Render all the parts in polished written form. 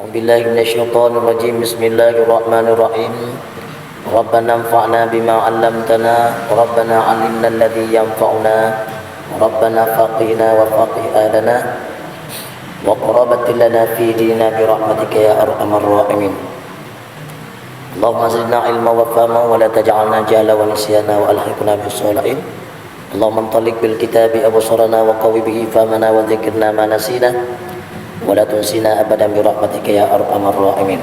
Billahi minasyaitonir rajim. Bismillahirrahmanirrahim. Rabbana anfa'na bima 'allamtana, Rabbana 'allimna alladhi yanfa'una, Rabbana faqihna wa faqih ahlana wa qurbatil lana fi dinina bi rahmatika ya arhamar rahimin. Allahumma zidna ilma wa fahma wa la taj'alna jahla wa nisyana wa alhiqna bis shalihin. Allahumma antaliq bil kitabi absarana wa qawi bihi fahmana wa dzikirna ma nasina wa la tunsina abadan bi rahmatika ya arhamar rahimin.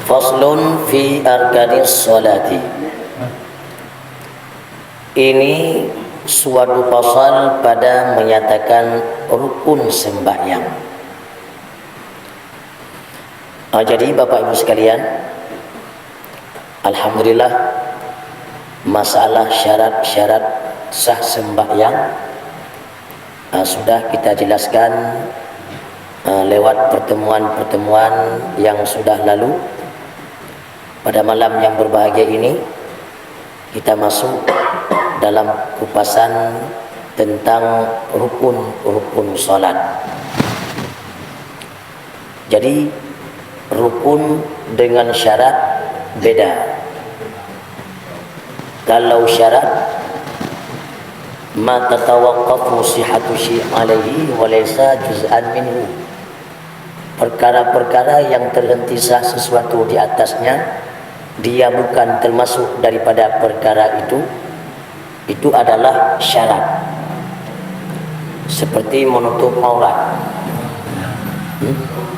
Faslun fi arkanis sholati. Ini suatu pasal pada menyatakan rukun sembahyang. Jadi Bapak Ibu sekalian, alhamdulillah masalah syarat-syarat sah sembahyang sudah kita jelaskan lewat pertemuan-pertemuan yang sudah lalu. Pada malam yang berbahagia ini kita masuk dalam kupasan tentang rukun-rukun salat. Jadi rukun dengan syarat beda. Kalau syarat ma tatawaqqafu sihhatu syai' alaihi wa laysa juz'an minhu. Perkara-perkara yang terhenti sah sesuatu di atasnya, dia bukan termasuk daripada perkara itu adalah syarat. Seperti menutup aurat,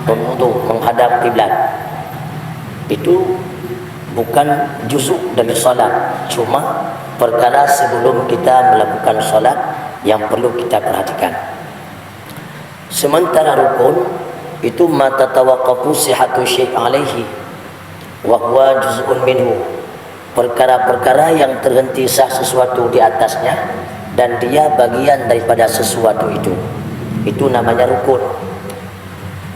untuk menghadap kiblat, itu bukan juzuk dari salat, cuma perkara sebelum kita melakukan salat yang perlu kita perhatikan. Sementara rukun itu ma tatawaqqafu sihhatu syai' alaihi wa huwa juz'un minhu. Perkara-perkara yang terhenti sah sesuatu di atasnya dan dia bagian daripada sesuatu itu namanya rukun.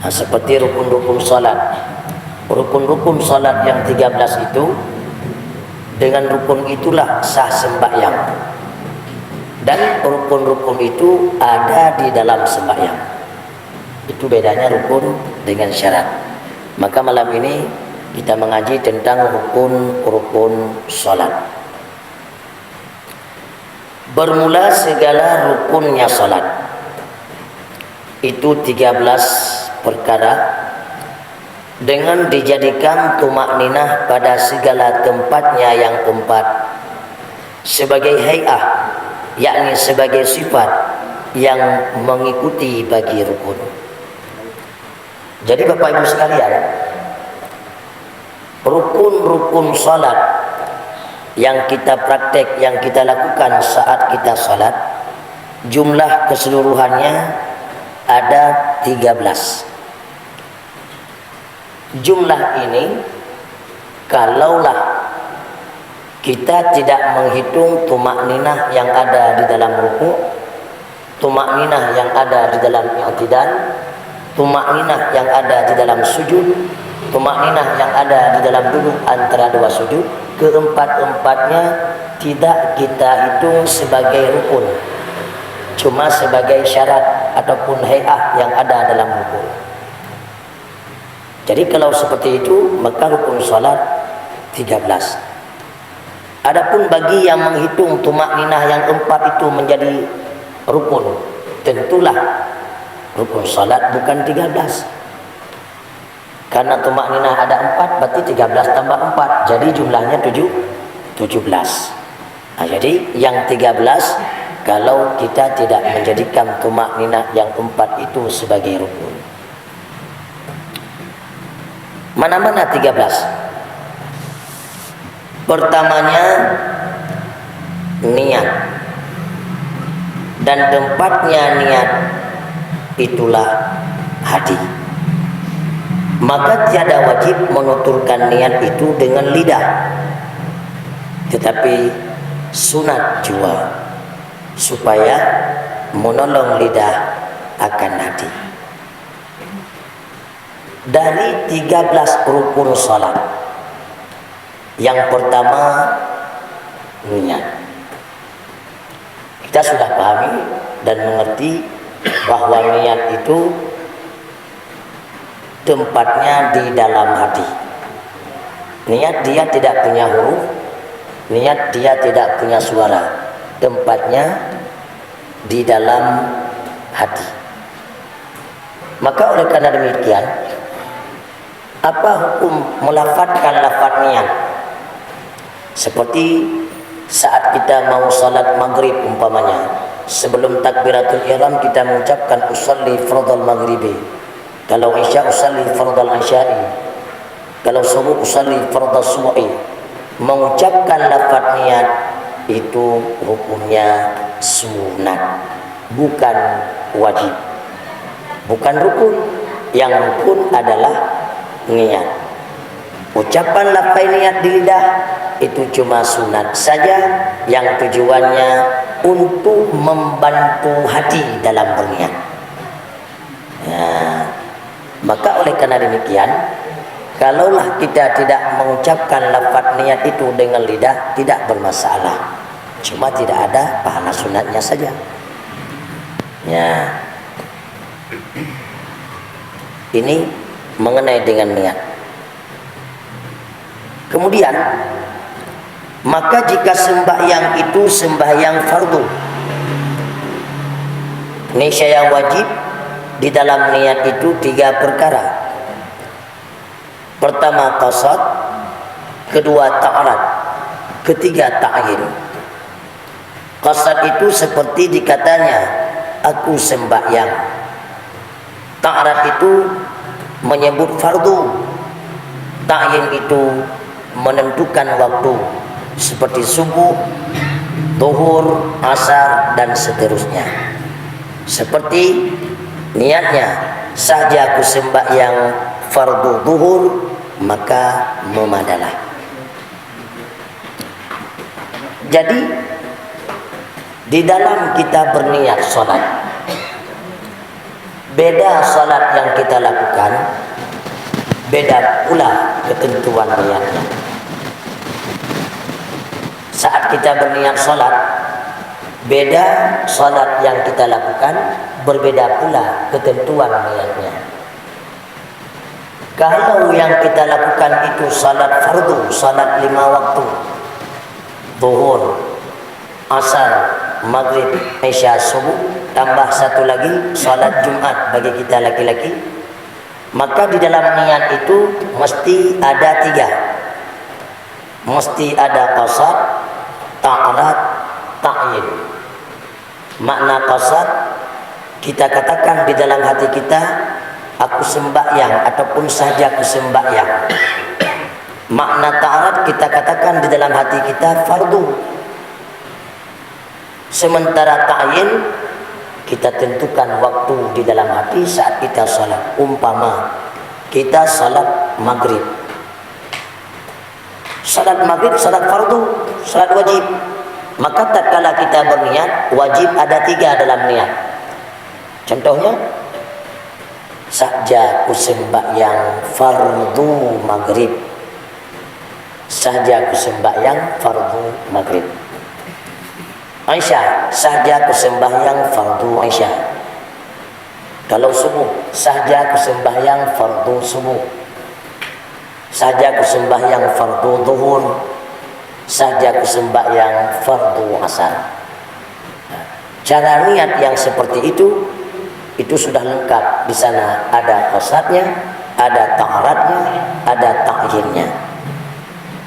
Seperti rukun-rukun salat. Rukun-rukun salat yang 13 itu, dengan rukun itulah sah sembahyang. Dan rukun-rukun itu ada di dalam sembahyang. Itu bedanya rukun dengan syarat. Maka malam ini kita mengaji tentang rukun-rukun salat. Bermula segala rukunnya salat. Itu 13 perkara dengan dijadikan tumakninah pada segala tempatnya yang keempat sebagai hay'ah, yakni sebagai sifat yang mengikuti bagi rukun. Jadi Bapak Ibu sekalian, rukun-rukun salat yang kita praktek, yang kita lakukan saat kita salat, jumlah keseluruhannya ada 13. Jumlah ini kalaulah kita tidak menghitung tumakninah yang ada di dalam ruku', tumakninah yang ada di dalam i'tidal, tumakninah yang ada di dalam sujud, tumakninah yang ada di dalam duduk antara dua sujud, keempat-empatnya tidak kita hitung sebagai rukun, cuma sebagai syarat ataupun hay'ah yang ada dalam rukun. Jadi kalau seperti itu, maka rukun salat 13. Adapun bagi yang menghitung tumakninah yang 4 itu menjadi rukun, tentulah rukun salat bukan 13. Karena tumakninah ada 4, berarti 13 tambah 4, jadi jumlahnya 17. Jadi yang 13 kalau kita tidak menjadikan tumakninah yang 4 itu sebagai rukun. Mana-mana 13? Pertamanya niat. Dan tempatnya niat itulah hati. Maka tiada wajib menuturkan niat itu dengan lidah, tetapi sunat jua supaya menolong lidah akan hati. Dari 13 rukun salat, yang pertama niat. Kita sudah pahami dan mengerti bahwa niat itu tempatnya di dalam hati. Niat dia tidak punya huruf, niat dia tidak punya suara, tempatnya di dalam hati. Maka oleh karena demikian, apa hukum melafadzkan lafaz niat? Seperti saat kita mau salat maghrib umpamanya, sebelum takbiratul ihram kita mengucapkan usalli fardal maghribi. Kalau isya usalli fardal isya'i. Kalau subuh usalli fardal subuhi. Mengucapkan lafaz niat itu hukumnya sunat, bukan wajib, bukan rukun. Yang rukun adalah niat. Ucapan lafaz niat di lidah itu cuma sunat saja, yang tujuannya untuk membantu hati dalam berniat. Maka oleh karena demikian, kalaulah kita tidak mengucapkan lafaz niat itu dengan lidah, tidak bermasalah, cuma tidak ada pahala sunatnya saja. Ini mengenai dengan niat. Kemudian, maka jika sembahyang itu sembahyang fardu, niscaya wajib di dalam niat itu 3 perkara. Pertama qasad, kedua ta'arad, ketiga ta'yin. Qasad itu seperti dikatanya aku sembahyang. Ta'arad itu menyebut fardu. Ta'yin itu menentukan waktu seperti subuh, zuhur, asar dan seterusnya. Seperti niatnya, saja aku sembahyang fardu zuhur, maka memadalah. Jadi di dalam kita berniat salat, beda salat yang kita lakukan, beda pula ketentuan niatnya. Saat kita berniat salat, beda salat yang kita lakukan, berbeda pula ketentuan niatnya. Kalau yang kita lakukan itu salat fardu, salat 5 waktu, zuhur, asar, maghrib, isya, subuh, tambah satu lagi salat Jumat bagi kita laki-laki, maka di dalam niat itu mesti ada 3. Mesti ada qasad, ta'arad, ta'yin. Makna qasad, kita katakan di dalam hati kita, aku sembahyang ataupun saja aku sembahyang. Makna ta'arad, kita katakan di dalam hati kita fardu. Sementara ta'yin, kita tentukan waktu di dalam hati saat kita salat. Umpama kita salat maghrib, salat maghrib salat fardu, salat wajib, maka tatkala kita berniat, wajib ada 3 dalam niat. Contohnya, saja ku sembahyang fardu maghrib, saja ku sembahyang fardu maghrib. Aisyah, saja ku sembahyang fardu Aisyah. Kalau subuh, saja ku sembahyang fardu subuh, saja ku sembahyang fardu zuhur, saja ku sembahyang fardu asar. Cara niat yang seperti itu sudah lengkap. Di sana ada qasadnya, ada ta'aradnya, ada ta'yinnya.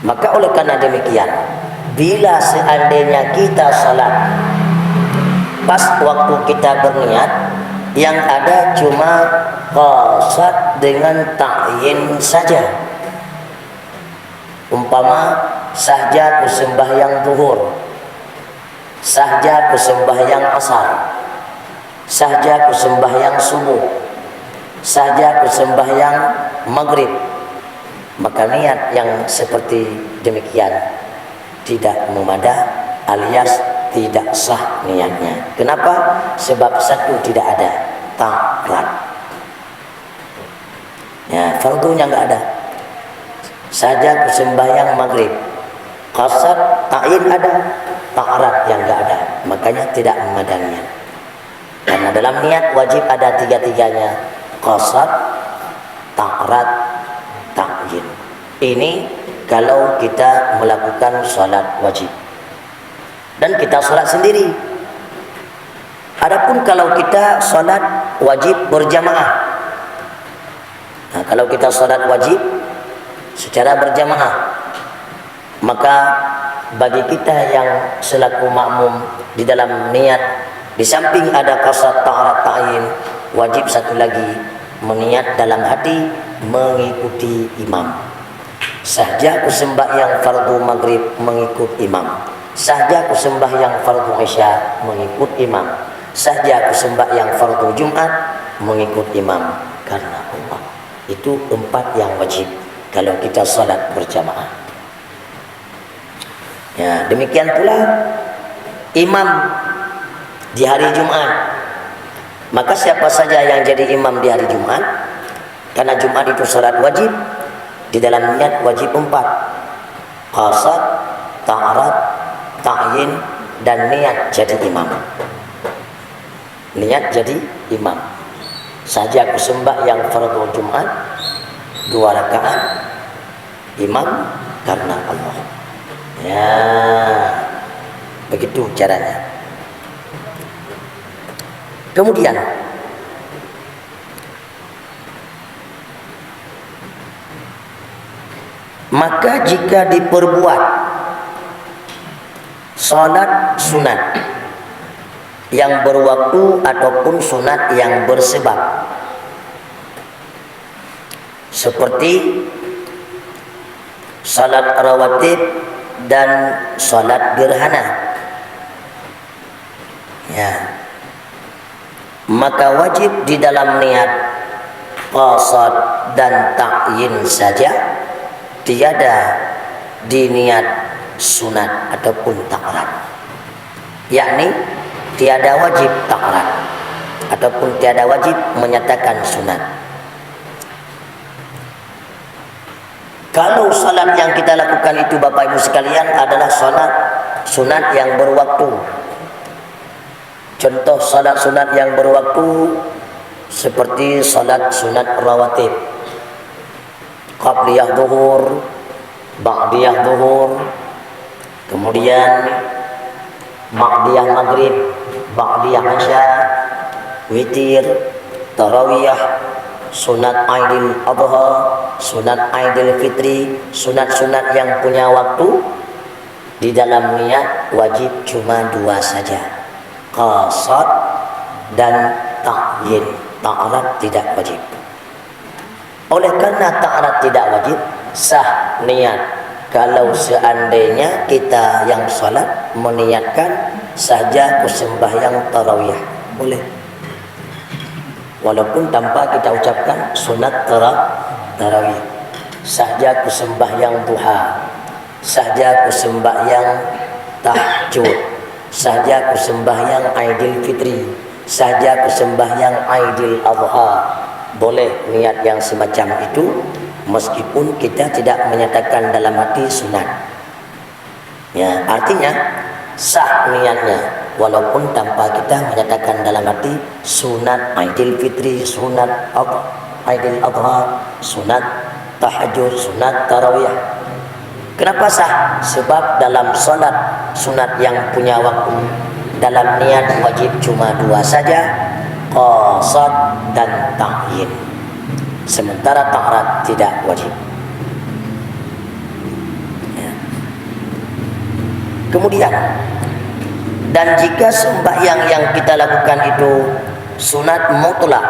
Maka oleh karena demikian, bila seandainya kita salat, pas waktu kita berniat, yang ada cuma qasad dengan ta'yin saja. Umpama saja ku sembahyang zuhur, saja ku sembahyang asar, saja ku sembahyang subuh, saja ku sembahyang maghrib, maka niat yang seperti demikian tidak memadah alias tidak sah niatnya. Kenapa? Sebab satu tidak ada, ta'arad. Ya, fardunya enggak ada. Saja ku sembahyang maghrib, qasad, ta'yin ada, ta'arad yang enggak ada. Makanya tidak memadainya. Karena dalam niat wajib ada 3-3-nya, qasad, ta'arat, ta'yin. Ini kalau kita melakukan salat wajib dan kita salat sendiri. Adapun kalau kita salat wajib berjamaah, nah, kalau kita salat wajib secara berjamaah, maka bagi kita yang selaku makmum di dalam niat, di samping ada qasad ta'arat ta'yin, wajib satu lagi meniat dalam hati mengikuti imam. Sahja aku sembahyang fardu maghrib mengikut imam, sahja aku sembahyang fardu isya mengikut imam, sahja aku sembahyang fardu Jumat mengikut imam karena Allah. Itu 4 yang wajib kalau kita salat berjamaah. Ya, demikian pula imam di hari Jumat. Maka siapa saja yang jadi imam di hari Jumat, karena Jumat itu salat wajib, di dalam niat wajib 4: qasad, ta'arat, ta'yin, dan niat jadi imam. Niat jadi imam. Saja aku sembahyang fardu Jumat 2 rakaat, imam karena Allah. Ya, begitu caranya. Kemudian maka jika diperbuat salat sunat yang berwaktu ataupun sunat yang bersebab, seperti salat rawatib dan salat gerhana, ya, maka wajib di dalam niat qasad dan ta'yin saja, tiada di niat sunat ataupun ta'arat. Yakni tiada wajib ta'arat ataupun tiada wajib menyatakan sunat. Kalau salat yang kita lakukan itu Bapak Ibu sekalian adalah salat sunat yang berwaktu. Contoh salat sunat yang berwaktu seperti salat sunat rawatib, qabliyah zuhur, ba'diyah zuhur, kemudian ba'diyah maghrib, ba'diyah isya, witir, tarawiyah, sunat Aidil Adha, sunat Aidil Fitri, sunat-sunat yang punya waktu. Di dalam niat wajib cuma 2 saja, qasad dan ta'yin. Ta'arat tidak wajib. Oleh karena ta'arat tidak wajib, sah niat kalau seandainya kita yang salat meniatkan saja sembahyang tarawih, boleh, walaupun tanpa kita ucapkan sunat tarawih. Saja sembahyang duha, saja sembahyang tahajud, saja sembahyang Aidil Fitri, saja sembahyang Aidil Adha, boleh niat yang semacam itu meskipun kita tidak menyatakan dalam hati sunat. Ya, artinya sah niatnya walaupun tanpa kita menyatakan dalam hati sunat Aidil Fitri, sunat Aidil Adha, sunat tahajud, sunat tarawih. Kenapa sah? Sebab dalam salat sunat yang punya waktu, dalam niat wajib cuma 2 saja, qasad dan ta'yin. Sementara ta'arat tidak wajib. Ya. Kemudian, dan jika sembahyang yang kita lakukan itu sunat mutlak,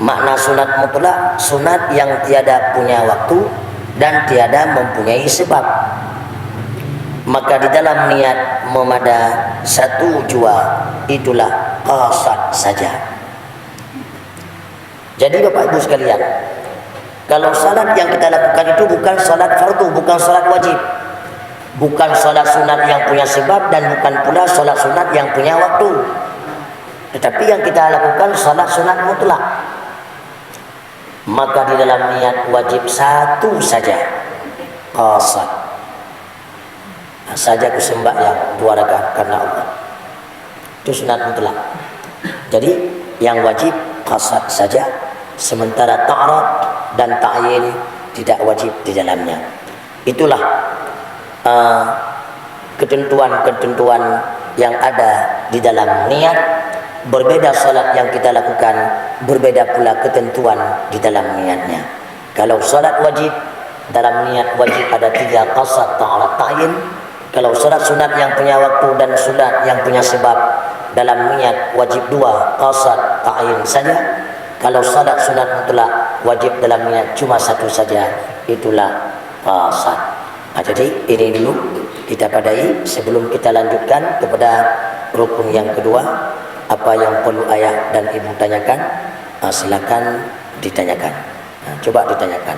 makna sunat mutlak, sunat yang tiada punya waktu dan tiada mempunyai sebab, maka di dalam niat memada 1 jua itulah qasad saja. Jadi Bapak Ibu sekalian, kalau salat yang kita lakukan itu bukan salat fardu, bukan salat wajib, bukan salat sunat yang punya sebab, dan bukan pula salat sunat yang punya waktu, tetapi yang kita lakukan salat sunat mutlak, maka di dalam niat wajib 1 saja, qasad saja sembahyang 2 rakaat karena Allah. Itu sunat mutlak. Jadi yang wajib qasad saja, sementara ta'arat dan ta'yin tidak wajib di dalamnya. Itulah ketentuan-ketentuan yang ada di dalam niat. Berbeda salat yang kita lakukan, berbeda pula ketentuan di dalam niatnya. Kalau salat wajib, dalam niat wajib ada 3 qasad, ta'arat, ta'yin. Kalau salat sunat yang punya waktu dan sunat yang punya sebab, dalam niat wajib 2 qasad, ta'yin saja. Kalau salat sunat mutlak, wajib dalam niat cuma 1 saja, itulah qasad. Jadi ini dulu kita padai sebelum kita lanjutkan kepada rukun yang kedua. Apa yang perlu ayah dan ibu tanyakan, silakan ditanyakan. Coba ditanyakan.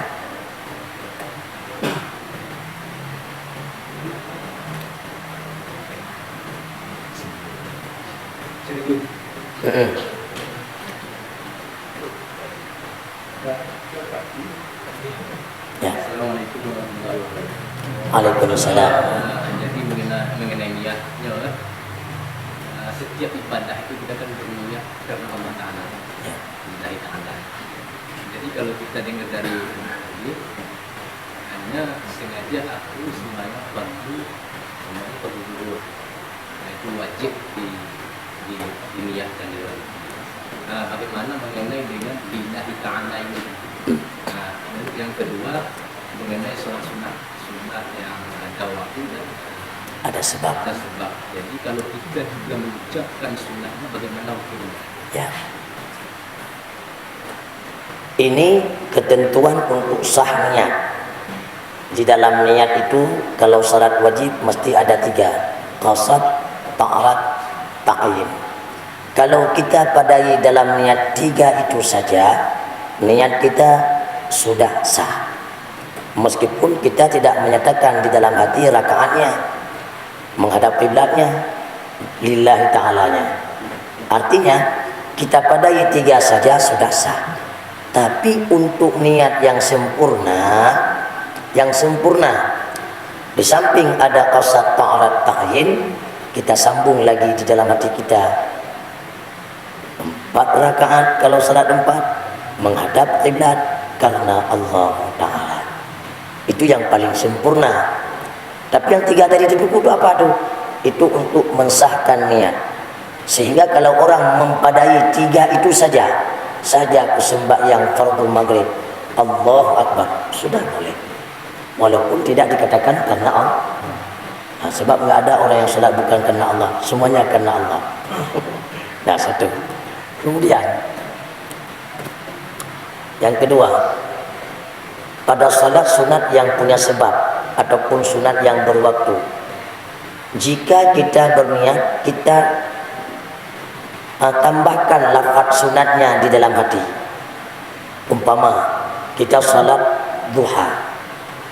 Ya. Waalaikumsalam. Jadi mengenai niatnya, setiap ibadah itu kita kan berniat karena Allah Ta'ala. Ya. Lillahi Ta'ala. Jadi kalau kita dengar dari hadis, hanya sengaja aku semuanya fardu, semuanya fardu zuhur. Nah itu wajib diniatkan juga. Nah, bagaimana mengenai dengan lillahi Ta'ala ini? Nah, yang kedua mengenai sholat sunat yang ada waktu dan Ada sebab. Jadi kalau kita juga mengucapkan sunatnya, bagaimana hukumnya? Ya. Ini ketentuan untuk sah niat. Di dalam niat itu kalau syarat wajib mesti ada 3, qasad, ta'arat, ta'yin. Kalau kita padai dalam niat 3 itu saja, niat kita sudah sah. Meskipun kita tidak menyatakan di dalam hati rakaatnya, menghadap kiblatnya, lillahi ta'alanya. Artinya kita padai 3 saja sudah sah. Tapi untuk niat yang sempurna, di samping ada qasad, ta'arat, ta'yin, kita sambung lagi di dalam hati kita 4 rakaat kalau salat 4 menghadap kiblat karena Allah Ta'ala. Itu yang paling sempurna. Tapi yang 3 tadi di buku itu apa tuh? Itu untuk mensahkan niat. Sehingga kalau orang mempadai 3 itu saja sembahyang fardhu maghrib, Allahu Akbar, sudah boleh. Walaupun tidak dikatakan karena Allah. Nah, sebab enggak ada orang yang salat bukan karena Allah, semuanya karena Allah. Nah, satu. Kemudian yang kedua, pada salat sunat yang punya sebab ataupun sunat yang berwaktu, jika kita berniat, kita tambahkan lafaz sunatnya di dalam hati. Umpama kita salat duha,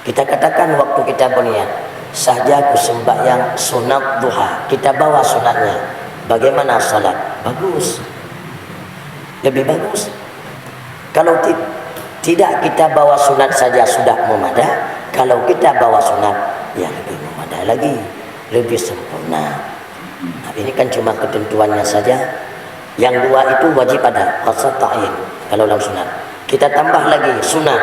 kita katakan waktu kita berniat, saja sembahyang sunat duha, kita bawa sunatnya. Bagaimana salat? Bagus, lebih bagus. Kalau tidak kita bawa sunat saja sudah memadai. Kalau kita bawa sunat, ya lebih memadai lagi, lebih sempurna. Nah, ini kan cuma ketentuannya saja. Yang 2 itu wajib ada qasad, ta'yin. Kalau dalam sunat kita tambah lagi sunat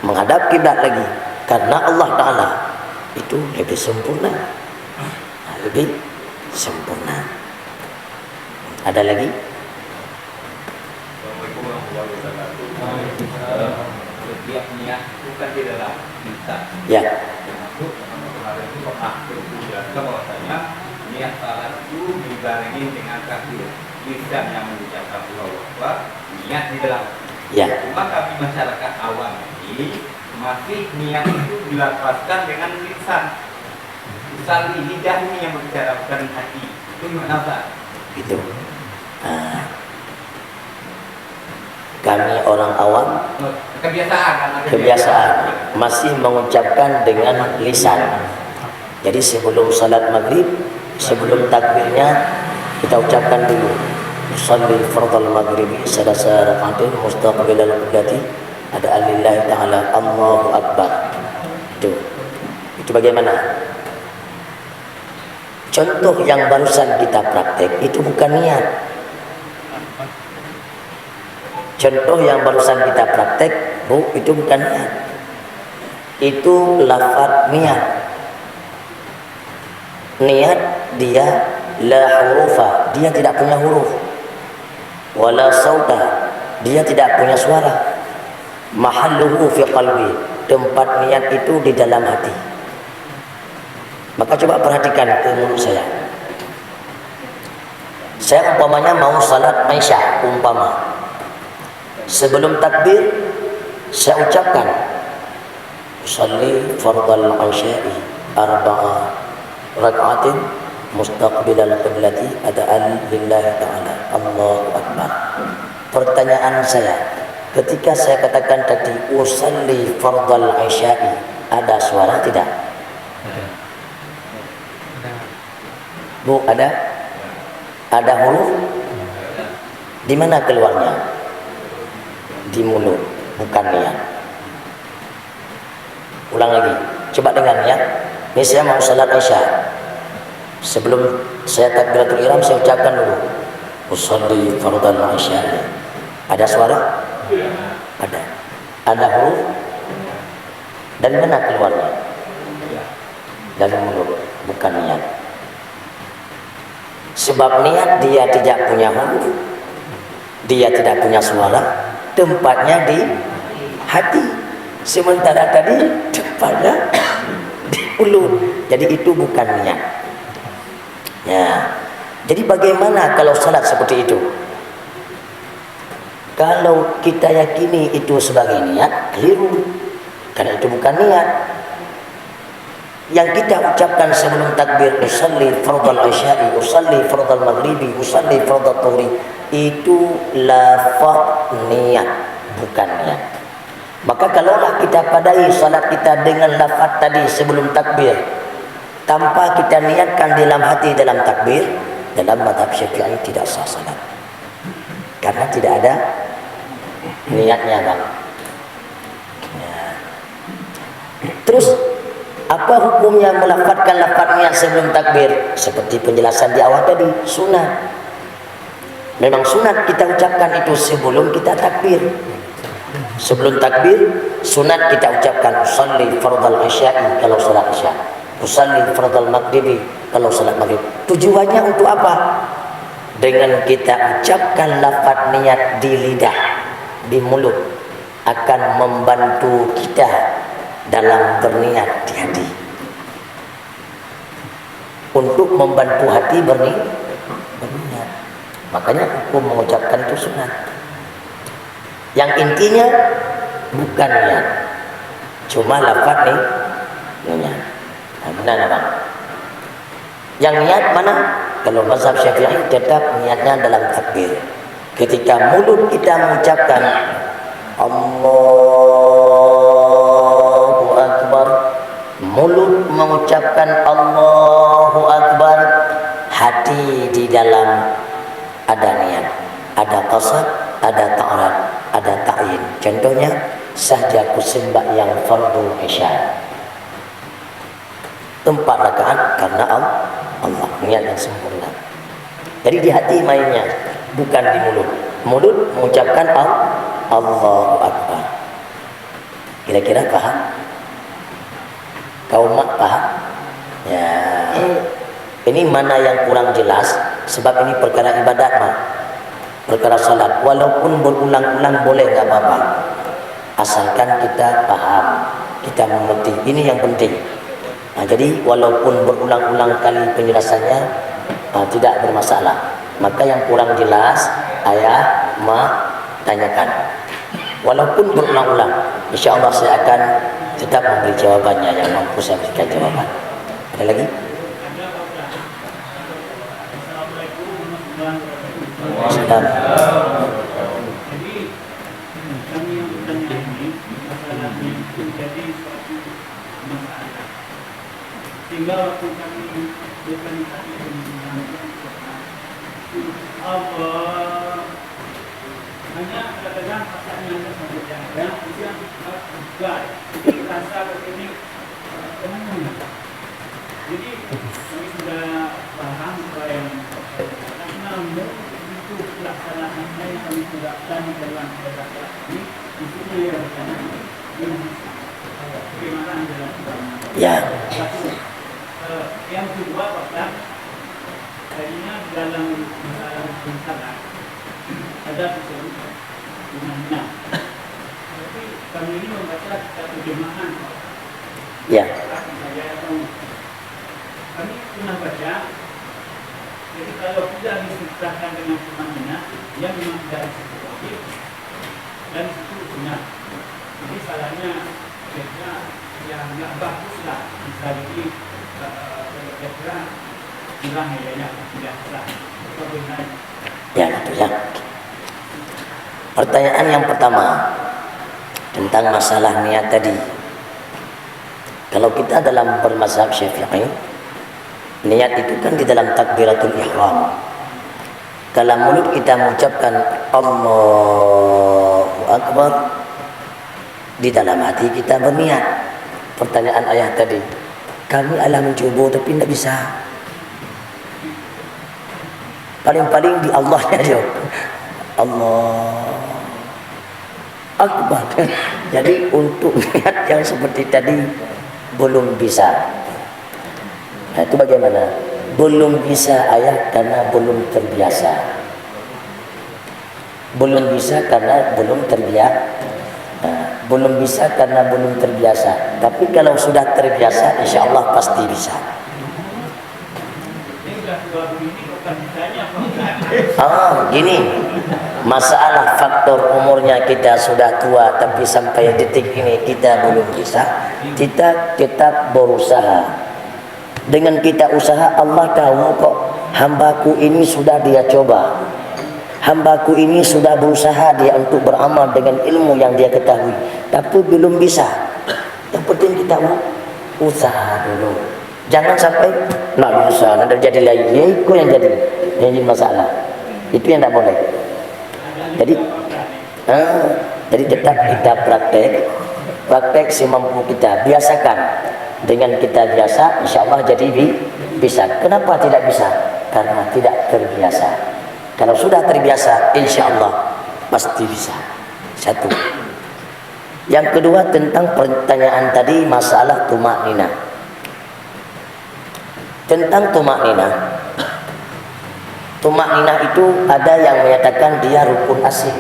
menghadap kiblat lagi karena Allah Ta'ala, itu lebih sempurna. Nah, lebih sempurna. Ada lagi? Setiap niat itu kan di dalam lisan. Ya. Termasuk kemarin itu pernah berjelaskan bahwasanya niat salat itu dibarengi dengan kaki lisan yang mengucapkan Allahu Akbar, niat di dalam. Ya. Cuma kami masyarakat awam ini masih niat itu dilafazkan dengan lisan. Lisan lidah ini yang berbicara bukan hati. Itu gimana Pak? Itu. Kami orang awam kebiasaan masih mengucapkan dengan lisan. Jadi sebelum salat maghrib, sebelum takbirnya kita ucapkan dulu sholli fardal maghribi salasa rakaatin mustaqbilal qiblati, ada alillahi ta'ala Allahu Akbar. Itu bagaimana? Contoh yang barusan kita praktek itu bukan niat. Contoh yang barusan kita praktek Bu, itu bukan niat. Itu lafaz niat. Niat dia la hurufa, dia tidak punya huruf. Wala sauta, dia tidak punya suara. Mahalluhu fi qalbi, tempat niat itu di dalam hati. Maka coba perhatikan ke mulut saya. Saya umpamanya mau salat Aisyah, umpama. Sebelum takbir saya ucapkan usalli fardal Aisya'i arba'a rak'atin mustaqbilal qiblati ada'an lillahi ta'ala Allahu Akbar. Pertanyaan saya, ketika saya katakan tadi usalli fardal Aisya'i, ada suara tidak? Bu, ada? Ada huruf? Di mana keluarnya? Di mulut, bukan niat. Ulang lagi, coba dengar ya. Ini saya mau salat Aisyah. Sebelum saya takbiratul ihram, saya ucapkan dulu usolli fardal Aisyah. Ada suara? Ada. Ada huruf? Dari mana keluarnya? Dari mulut, bukan niat. Sebab niat dia tidak punya huruf, dia tidak punya suara, tempatnya di hati. Sementara tadi tempatnya di mulut. Jadi itu bukan niat. Ya. Jadi bagaimana kalau salat seperti itu? Kalau kita yakini itu sebagai niat, keliru. Karena itu bukan niat. Yang kita ucapkan sebelum takbir, usalli fardal Isya'i, usalli fardal maghribi, usalli fardal tuhri, itu lafaz niat, bukan niat. Maka kalaulah kita padai salat kita dengan lafaz tadi sebelum takbir, tanpa kita niatkan dalam hati dalam takbir, dalam mazhab Syafi'i tidak sah salat. Karena tidak ada niatnya, Bang. Ya. Terus apa hukumnya melafazkan lafaz niat sebelum takbir? Seperti penjelasan di awal tadi, sunat. Memang sunat kita ucapkan itu sebelum kita takbir. Sebelum takbir, sunat kita ucapkan usalli fardal Isya'i kalau salat Isya', usalli fardal maghribi kalau salat maghrib. Tujuannya untuk apa? Dengan kita ucapkan lafaz niat di lidah, di mulut, akan membantu kita dalam berniat di hati. Untuk membantu hati berniat. Makanya hukum mengucapkan itu sunat. Yang intinya bukan niat, cuma lafaz niat. Nah, benar Bang. Yang niat mana? Kalau mazhab Syafi'i tetap niatnya dalam takbir. Ketika mulut kita mengucapkan Allahu Akbar, mulut mengucapkan Allahu Akbar, hati di dalam ada niat, ada qasad, ada ta'arad, ada ta'yin. Contohnya saja sembahyang fardu Isya', 4 rakaat karena Allah, niat yang sempurna. Jadi di hati mainnya, bukan di mulut. Mulut mengucapkan Allahu Akbar. Kira-kira paham? Kau mak paham? Ya. Ini mana yang kurang jelas? Sebab ini perkara ibadat, mak. Perkara salat. Walaupun berulang-ulang boleh, nggak apa-apa. Asalkan kita paham, kita mengerti. Ini yang penting. Nah, jadi walaupun berulang-ulang kali penjelasannya tidak bermasalah. Maka yang kurang jelas, ayah, mak, tanyakan. Walaupun berulang-ulang, insya Allah saya akan tetap memberi jawabannya yang mampu saya berikan jawaban. Ada lagi? Sedang. Jadi kami yang bertanya ini masalah ini menjadi suatu masalah. Sehingga waktu kami berkomunikasi dengan Allah, hanya kadang-kadang pasalnya saja, yang itu yang bukan rasa begini penuh. Jadi kami sudah paham apa yang namun itu pelaksanaannya yang kami terapkan dalam ibadah ini Isinya yang bertanya, bagaimana Anda lakukan? Ya. Satu, yang kedua, Pak, tadinya dalam masalah ada disebut undang-undang. Tapi kami ini membaca terjemahan. Ya. Kami pernah baca, jadi kalau tidak disertakan dengan undang-undang, dia memang tidak disebut wajib dan itu sunnah. Jadi salahnya kira yang nggak bagus lah, misalnya ini kira hilang nilainya tidak sah. Bagaimana? Ya, itu ya. Pertanyaan yang pertama tentang masalah niat tadi. Kalau kita dalam bermazhab Syafi'i, niat itu kan di dalam takbiratul ihram. Dalam mulut kita mengucapkan Allahu Akbar, di dalam hati kita berniat. Pertanyaan ayah tadi, kami alah mencoba tapi tidak bisa. Paling-paling di Allahnya jawab Allah Akbar. Jadi untuk niat yang seperti tadi belum bisa. Nah, itu bagaimana? Belum bisa ayah karena belum terbiasa. Belum bisa karena belum terbiasa. Nah, belum bisa karena belum terbiasa. Tapi kalau sudah terbiasa, insya Allah pasti bisa. Gini, masalah faktor umurnya kita sudah tua tapi sampai detik ini kita belum bisa. Kita tetap berusaha. Dengan kita usaha, Allah tahu kok hambaku ini sudah dia coba, hambaku ini sudah berusaha dia untuk beramal dengan ilmu yang dia ketahui, tapi belum bisa. Yang penting kita usaha dulu. Jangan sampai nak bisa, nak jadi lagi, ya itu yang jadi masalah. Itu yang tak boleh. Jadi tetap kita praktek semampu kita, biasakan. Dengan kita biasa, insya Allah jadi bisa. Kenapa tidak bisa? Karena tidak terbiasa. Kalau sudah terbiasa, insya Allah pasti bisa. Satu. Yang kedua tentang pertanyaan tadi masalah tumak nina. Tentang tumak nina. Tumak nina itu ada yang menyatakan dia rukun asli.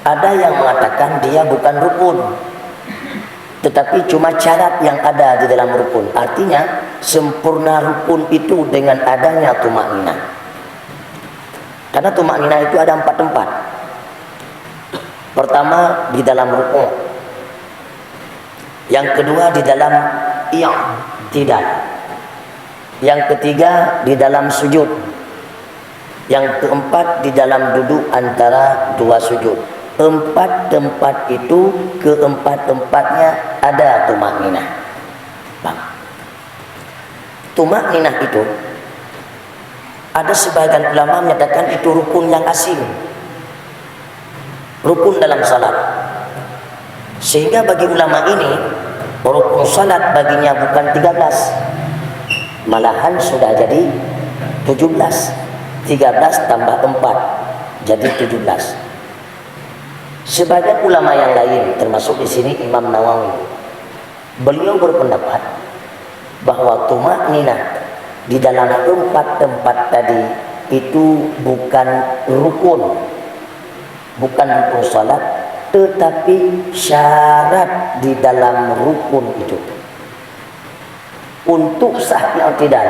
Ada yang mengatakan dia bukan rukun, tetapi cuma syarat yang ada di dalam rukun. Artinya sempurna rukun itu dengan adanya tumak nina. Karena tumak nina itu ada 4 tempat. Pertama di dalam rukun. Yang kedua di dalam i'tidal. Yang ketiga di dalam sujud. Yang keempat di dalam duduk antara dua sujud. 4 tempat itu, keempat-tempatnya ada tumak ninah. Tumak ninah itu ada sebagian ulama menyatakan itu rukun yang asing, rukun dalam salat. Sehingga bagi ulama ini rukun salat baginya bukan 13, malahan sudah jadi 17. 13 tambah 4 jadi 17. Sebagian ulama yang lain termasuk di sini Imam Nawawi, beliau berpendapat bahwa tumak ninah di dalam 4 tempat tadi itu bukan rukun, bukan rukun salat, tetapi syarat di dalam rukun itu. Untuk sah i'tidal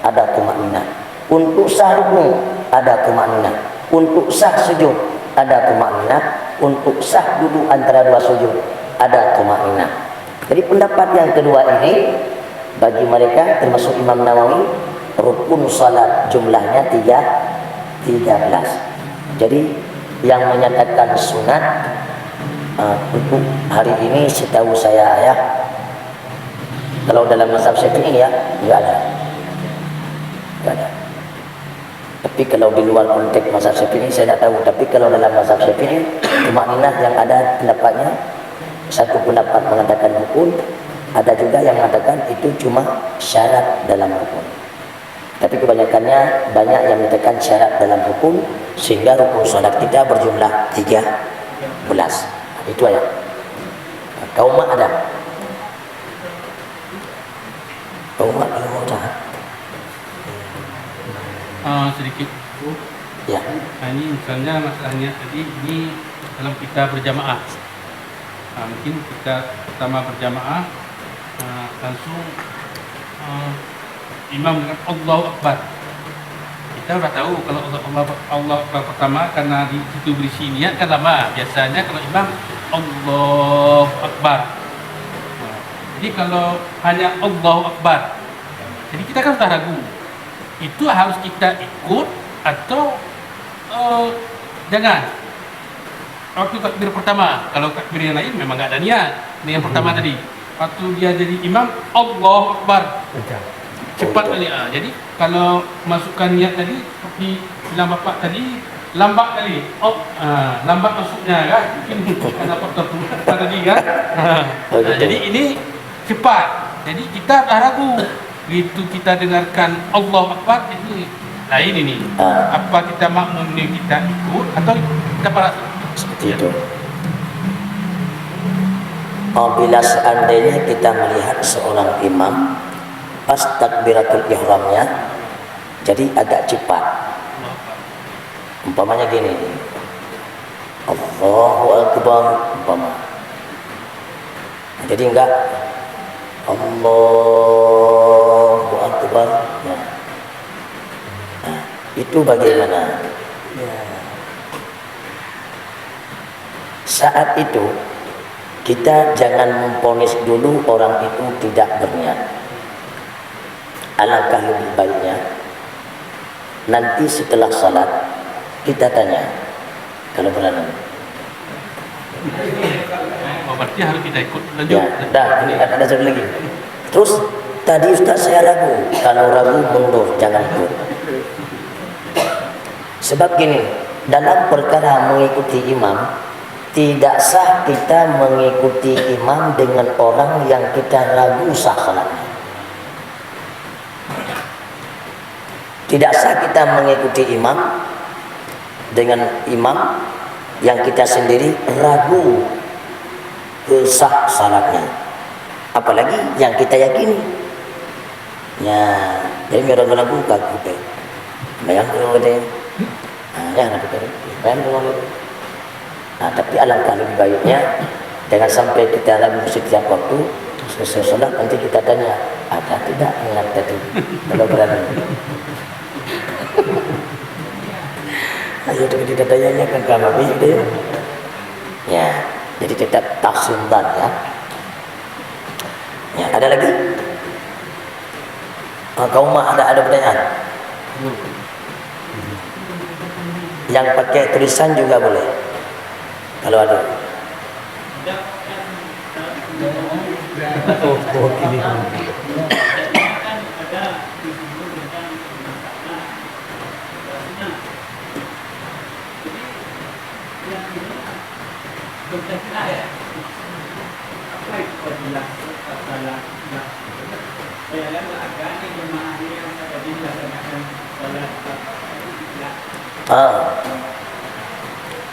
ada tumak ninah, untuk sah rukun ada tumak ninah, untuk sah sujud ada tumak ninah, untuk sah duduk antara dua sujud ada tumak ninah. Jadi pendapat yang kedua ini bagi mereka termasuk Imam Nawawi, rukun salat jumlahnya 13. Jadi yang menyatakan sunat untuk hari ini setahu saya ayah, kalau dalam mazhab Syafi'i ya enggak ada. Tapi kalau di luar konteks mazhab Syafi'i saya tidak tahu. Tapi kalau dalam mazhab Syafi'i, tumak ninah yang ada pendapatnya, satu pendapat mengatakan rukun, ada juga yang mengatakan itu cuma syarat dalam rukun. Tapi kebanyakannya banyak yang menyatakan syarat dalam hukum sehingga rukun salat kita berjumlah 13. Itu aja. Kaum mak ada. Kaum mak kalau mau dah. Sedikit Ya. ini misalnya masalahnya tadi ini dalam kita berjamaah. Mungkin kita pertama berjamaah langsung imam dengan Allahu Akbar. Kita sudah tahu kalau Allah Akbar pertama karena di situ berisi niat kan lama. Biasanya kalau imam Allahu Akbar. Jadi kalau hanya Allahu Akbar, jadi kita kan sudah ragu. Itu harus kita ikut atau jangan. Waktu takbir pertama, kalau takbir yang lain memang nggak ada niat. Ini yang pertama tadi. Waktu dia jadi imam, Allahu Akbar. Cepat kali. Jadi kalau masukkan niat tadi seperti bilang bapak tadi, lambat kali. Lambat masuknya kan. Mungkin karena faktor tadi kan. Jadi ini cepat. Jadi kita dah ragu. Begitu kita dengarkan Allahu Akbar, ini lain ini. Apa kita makmum ini kita ikut atau kita para Seperti itu. Apabila seandainya kita melihat seorang imam pas takbiratul ihramnya jadi agak cepat. Umpamanya gini. Allahu Akbar umpama. Jadi enggak Allahu Akbar. Nah, itu bagaimana? Saat itu kita jangan memponis dulu orang itu tidak berniat. Alangkah lebih baiknya nanti setelah salat kita tanya kalau berani. berarti harus kita ikut lanjut. Ya, dah ini ada satu lagi. Terus tadi Ustaz saya ragu. Kalau ragu mundur, jangan ikut. Sebab gini, dalam perkara mengikuti imam tidak sah kita mengikuti imam dengan orang yang kita ragu sah salatnya. Tidak sah kita mengikuti imam dengan imam yang kita sendiri ragu sah salatnya. Apalagi yang kita yakini. Ya, jadi ragu-ragu kaku teh. Bayang kalau teh. Jangan begitu. Bayang kalau. Tapi alangkah lebih baiknya jangan sampai kita ragu setiap waktu. Selesai salat nanti kita tanya, ada tidak niat tadi? Kalau berani. Ayo kita tanya kan kamu dia. Ya, jadi tetap taksimban ya. Ya, ada lagi? Kau mah ada pertanyaan? Yang pakai tulisan juga boleh. Kalau ada.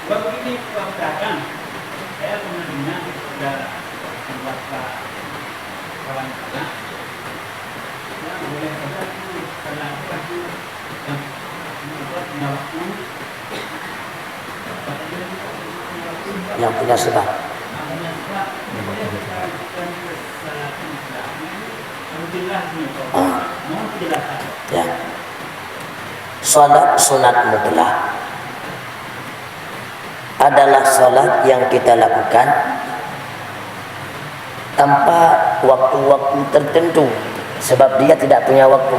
Waktu ini katakan saya pernah dengar saudara beberapa kawan kita yang boleh saja itu salah satu yang membuat waktu yang punya sebab. Ya. Salat sunat mutlak adalah salat yang kita lakukan tanpa waktu-waktu tertentu, sebab dia tidak punya waktu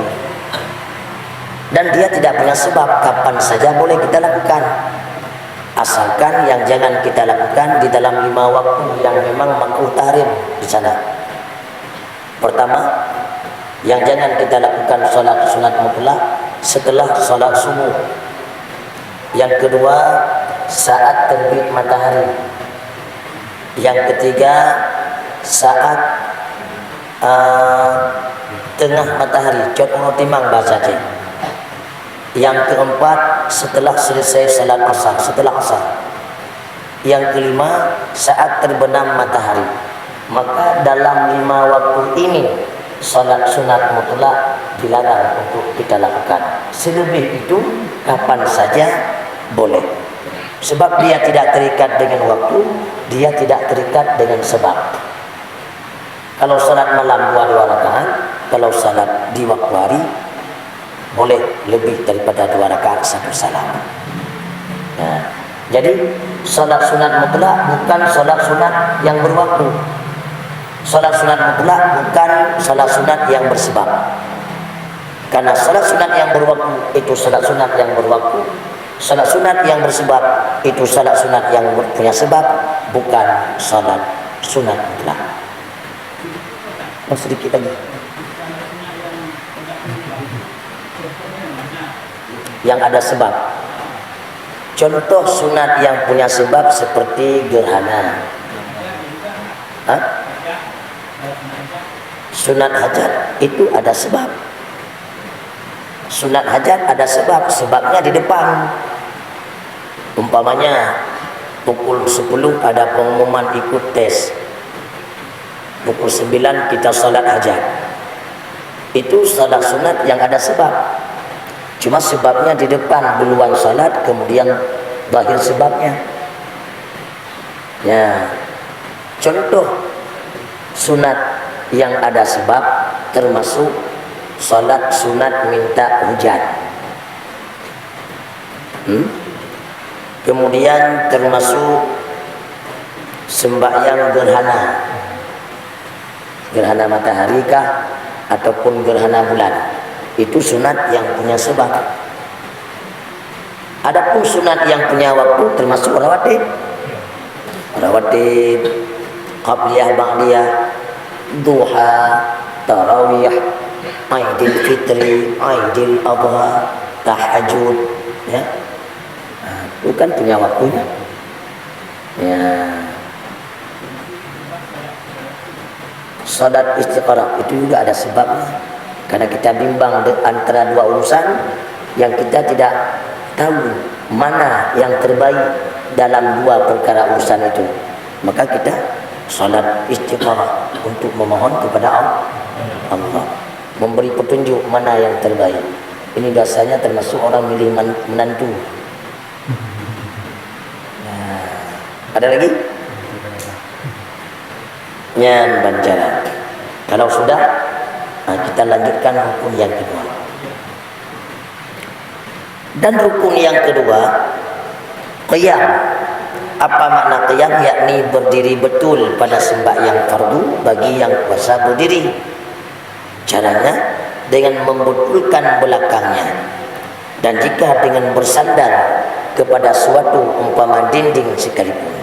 dan dia tidak punya sebab. Kapan saja boleh kita lakukan, asalkan yang jangan kita lakukan di dalam 5 waktu yang memang makruh tahrim di sana. Pertama, yang jangan kita lakukan salat sunat mutlak setelah salat subuh. Yang kedua, saat terbit matahari. Yang ketiga, saat tengah matahari, cot timang bahasa Aceh. Yang keempat setelah selesai salat asar, setelah asar. Yang kelima saat terbenam matahari. Maka dalam 5 waktu ini salat sunat mutlak dilarang untuk kita lakukan. Selebih itu kapan saja boleh. Sebab dia tidak terikat dengan waktu, dia tidak terikat dengan sebab. Kalau salat malam 2 rakaat, kalau salat di waktu hari boleh lebih daripada 2 rakaat 1 salam. Nah, jadi salat sunat mutlak bukan salat sunat yang berwaktu. Salat sunat mutlak bukan salat sunat yang bersebab. Karena salat sunat yang berwaktu itu salat sunat yang berwaktu. Salat sunat yang bersebab itu salat sunat yang punya sebab, bukan salat sunat mutlak. Sedikit lagi. Yang ada sebab. Contoh sunat yang punya sebab seperti gerhana. Hah? Sunat hajat itu ada sebab. Sunat hajat ada sebab. Sebabnya di depan. Umpamanya pukul 10 ada pengumuman ikut tes. Pukul 9 kita salat hajat. Itu salat sunat yang ada sebab. Cuma sebabnya di depan duluan salat, kemudian lahir sebabnya. Ya. Contoh sunat yang ada sebab termasuk salat sunat minta hujan. Kemudian termasuk sembahyang gerhana. Gerhana matahari kah ataupun gerhana bulan. Itu sunat yang punya sebab. Adapun sunat yang punya waktu termasuk rawatib. Rawatib, qabliyah, ba'diyah, duha, tarawih, Aidil Fitri, Aidil Adha, tahajud, ya. Bukan punya waktunya. Ya. Salat istiqarah itu juga ada sebabnya. Karena kita bimbang antara 2 urusan yang kita tidak tahu mana yang terbaik dalam 2 perkara urusan itu. Maka kita salat istiqarah untuk memohon kepada Allah, memberi petunjuk mana yang terbaik. Ini biasanya termasuk orang milih menantu. Nah, ada lagi? Nyan banjaran. Kalau sudah, kita lanjutkan rukun yang kedua. Dan rukun yang kedua, qiyam. Apa makna qiyam? Yakni berdiri betul pada sembahyang fardu bagi yang kuasa berdiri. Caranya dengan membetulkan belakangnya. Dan jika dengan bersandar kepada suatu umpama dinding sekalipun.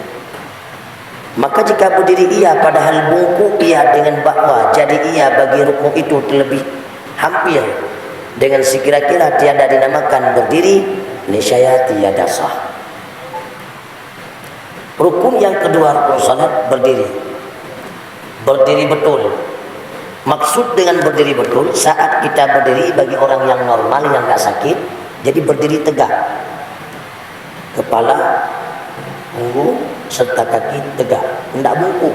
Maka jika berdiri ia padahal bungkuk ia dengan bakwa, jadi ia bagi rukun itu terlebih hampir dengan sekira-kira tiada dinamakan berdiri, niscaya tiada sah. Rukun yang kedua, rukun salat berdiri. Berdiri betul. Maksud dengan berdiri betul, saat kita berdiri bagi orang yang normal yang tak sakit, jadi berdiri tegak. Kepala, punggung serta kaki tegak, tidak bungkuk.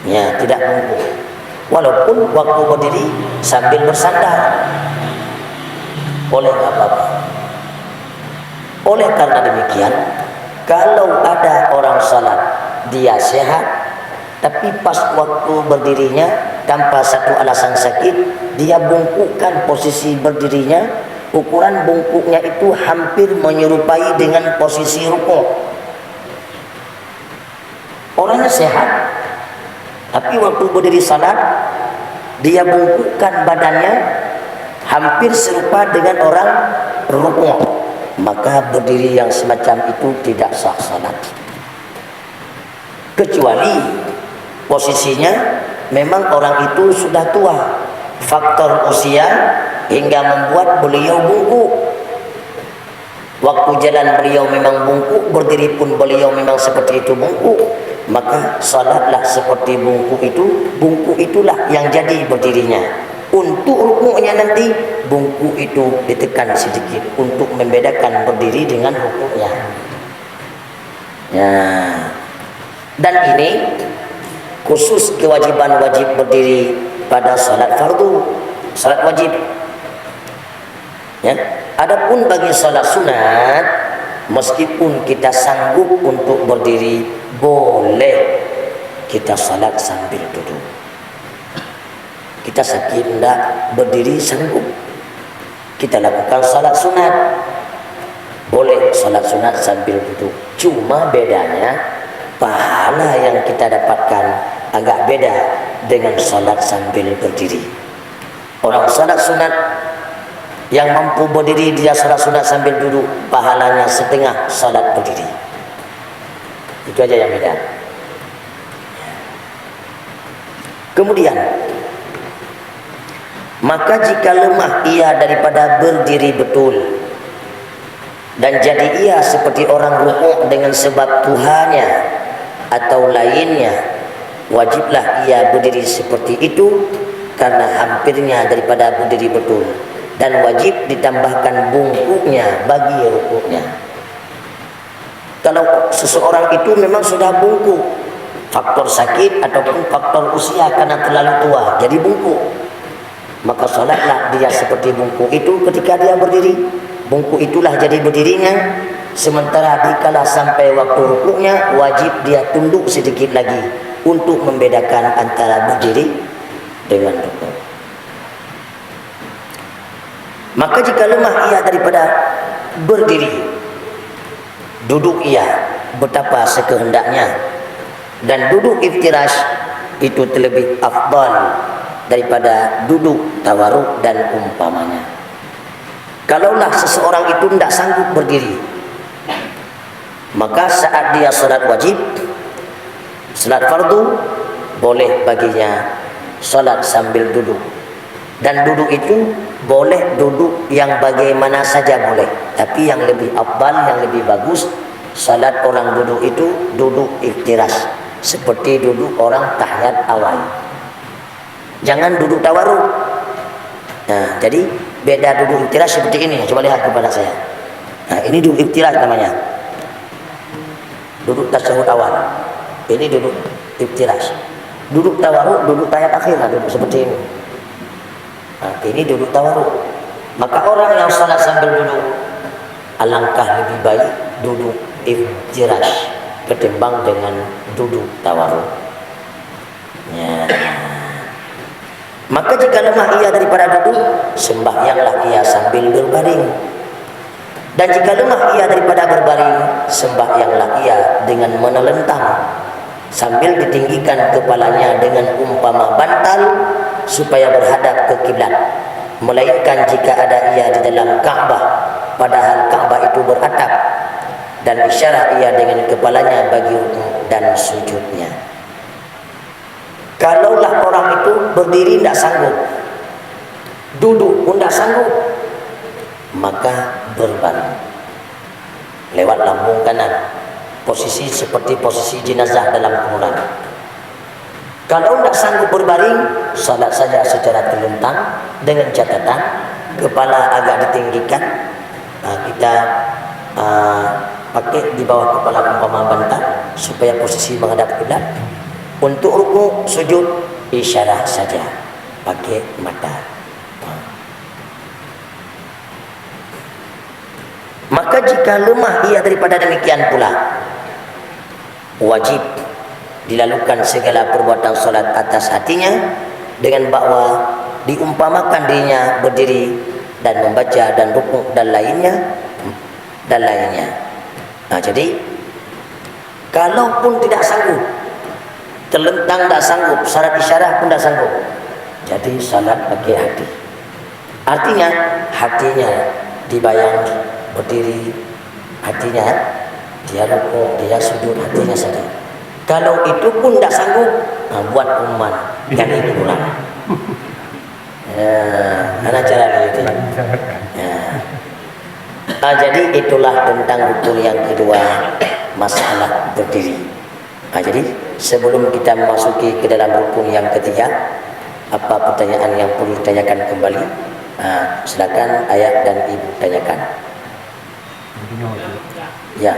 Ya, tidak bungkuk. Walaupun waktu berdiri sambil bersandar, boleh apa-apa. Oleh karena demikian, kalau ada orang salat dia sehat, tapi pas waktu berdirinya tanpa satu alasan sakit, dia bungkukkan posisi berdirinya, ukuran bungkuknya itu hampir menyerupai dengan posisi rukuk. Orangnya sehat, tapi waktu berdiri salat dia bungkukkan badannya hampir serupa dengan orang rukuk. Maka berdiri yang semacam itu tidak sah salat. Kecuali posisinya memang orang itu sudah tua, faktor usia hingga membuat beliau bungkuk. Waktu jalan beliau memang bungkuk, berdiri pun beliau memang seperti itu bungkuk. Maka salatlah seperti bungkuk itu, bungkuk itulah yang jadi berdirinya. Untuk rukuknya nanti bungkuk itu ditekan sedikit untuk membedakan berdiri dengan rukuknya. Ya. Dan ini khusus kewajiban wajib berdiri pada salat fardu, salat wajib. Ya. Adapun bagi salat sunat, meskipun kita sanggup untuk berdiri, boleh kita salat sambil duduk. Kita sakit tidak berdiri sanggup, kita lakukan salat sunat, boleh salat sunat sambil duduk. Cuma bedanya pahala yang kita dapatkan agak beda dengan salat sambil berdiri. Orang salat sunat yang mampu berdiri, dia salat sunat sambil duduk, pahalanya setengah salat berdiri. Itu aja yang beda. Kemudian, maka jika lemah ia daripada berdiri betul dan jadi ia seperti orang rukuk dengan sebab Tuhannya atau lainnya, wajiblah ia berdiri seperti itu karena hampirnya daripada berdiri betul, dan wajib ditambahkan bungkuknya bagi rukuknya. Kalau seseorang itu memang sudah bungkuk, faktor sakit ataupun faktor usia karena terlalu tua jadi bungkuk, maka salatlah dia seperti bungkuk itu ketika dia berdiri. Bungkuk itulah jadi berdirinya. Sementara dikala sampai waktu rukuknya, wajib dia tunduk sedikit lagi untuk membedakan antara berdiri dengan rukuk. Maka jika lemah ia daripada berdiri, duduk ia betapa sekehendaknya, dan duduk iftirash itu terlebih afdal daripada duduk tawaruk dan umpamanya. Kalaulah seseorang itu tidak sanggup berdiri, maka saat dia salat wajib, salat fardu, boleh baginya salat sambil duduk. Dan duduk itu boleh duduk yang bagaimana saja boleh, tapi yang lebih afdal, yang lebih bagus, salat orang duduk itu duduk iftirash, seperti duduk orang tahiyat awal. Jangan duduk tawaruk. Nah, jadi beda duduk iftirash seperti ini. Coba lihat kepada saya. Nah, ini duduk iftirash namanya. Duduk tasyahud awal. Ini duduk iftirash. Duduk tawaruk, duduk tahiyat akhir, nah, duduk seperti ini. Nah, ini duduk tawaruk. Maka orang yang salat sambil duduk, alangkah lebih baik duduk iftirash ketimbang dengan duduk tawaruk. Ya. Maka jika lemah ia daripada duduk, sembahyanglah ia sambil berbaring. Dan jika lemah ia daripada berbaring, sembahyanglah ia dengan menelentang sambil ditinggikan kepalanya dengan umpama bantal supaya berhadap ke kiblat. Melainkan jika ada ia di dalam Ka'bah, padahal Ka'bah itu beratap, dan isyarat ia dengan kepalanya bagi rukuk dan sujudnya. Kalaulah orang itu berdiri tidak sanggup, duduk pun tidak sanggup, maka berbaring lewat lambung kanan, posisi seperti posisi jenazah dalam kuburan. Kalau tidak sanggup berbaring, salat saja secara terlentang dengan catatan kepala agak ditinggikan. Kita pakai di bawah kepala umpama bantal supaya posisi menghadap kiblat. Untuk rukuk, sujud, isyarat saja pakai mata. Maka jika lemah ia daripada demikian pula, wajib dilakukan segala perbuatan salat atas hatinya dengan bahwa diumpamakan dirinya berdiri dan membaca dan rukuk dan lainnya. Nah, jadi kalaupun tidak sanggup, terlentang tak sanggup, syarat isyarat pun tak sanggup, jadi salat pakai hati. Artinya hatinya dibayang berdiri, hatinya dia rukuk, dia sujud, hatinya saja. Kalau itu pun tak sanggup, buat pengumuman jadi kuburan. Mana cara itu? Jadi itulah tentang rukun yang kedua, masalah berdiri. Jadi sebelum kita memasuki ke dalam rukun yang ketiga, Apa pertanyaan yang perlu ditanyakan kembali? Silakan ayah dan ibu tanyakan. Ya.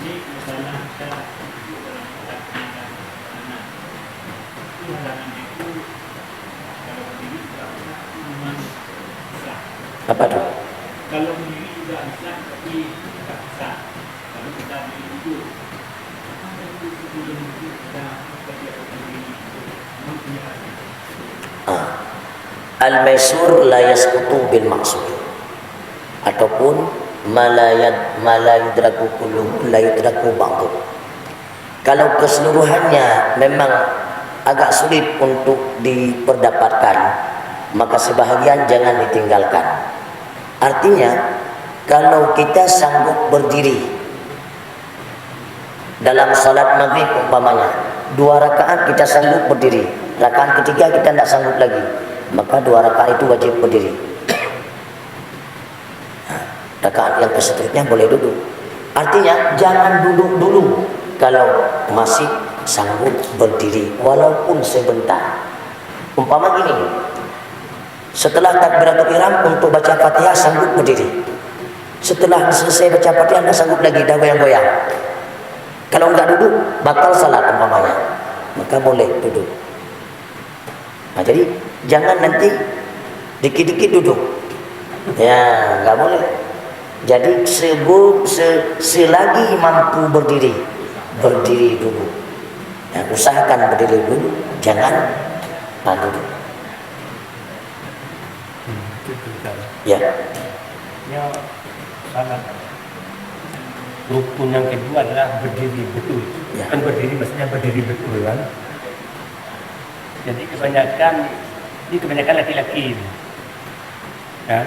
Ini misalnya kita itu kalau berdiri tidak memang bisa. Apa tuh? Kalau berdiri juga bisa, tapi tidak bisa. Kalau kita berdiri dulu, apa itu sebelum itu kita berdiri itu memang punya arti. Al-maisur la yasqutu bil maqsud, ataupun malayudraku kulluhu la yudraku ba'du. Kalau keseluruhannya memang agak sulit untuk diperdapatkan, maka sebahagian jangan ditinggalkan. Artinya, kalau kita sanggup berdiri dalam salat maghrib umpamanya, 2 rakaat kita sanggup berdiri, rakaat ketiga kita tidak sanggup lagi, maka 2 rakaat itu wajib berdiri. Rakaat yang seterusnya boleh duduk. Artinya jangan duduk dulu kalau masih sanggup berdiri walaupun sebentar. Umpama gini, setelah takbiratul ihram untuk baca Fatihah sanggup berdiri. Setelah selesai baca Fatihah anda sanggup lagi dah goyang-goyang. Kalau enggak duduk batal salat umpamanya, maka boleh duduk. Nah, jadi jangan nanti dikit-dikit duduk. Ya, enggak boleh. Jadi selagi mampu berdiri, berdiri dulu. Ya, usahakan berdiri dulu, jangan duduk. Ya. Ya, salah. Rukun yang kedua adalah berdiri betul. Ya. Kan berdiri maksudnya berdiri betul kan. Jadi kebanyakan laki-laki kan,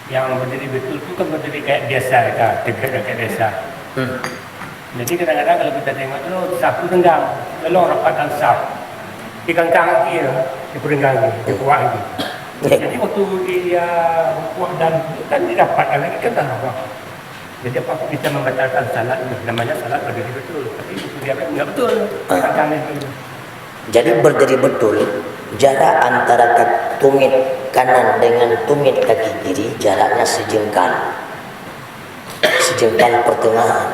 yang berdiri betul itu kan berdiri kayak biasa, tegak kayak biasa. Jadi kadang-kadang kalau kita tengok tu sapu tenggang, kalau rapatkan sap, ikan kaki di perenggang, di kuat lagi. Jadi waktu dia rukuk dan kan didapatkan lagi kan tak apa. Jadi apa bisa membatalkan salat, namanya salat berdiri betul, tapi itu dia enggak betul. Ikan itu. Jadi berdiri betul, jarak antara tumit kanan dengan tumit kaki kiri jaraknya sejengkal pertengahan,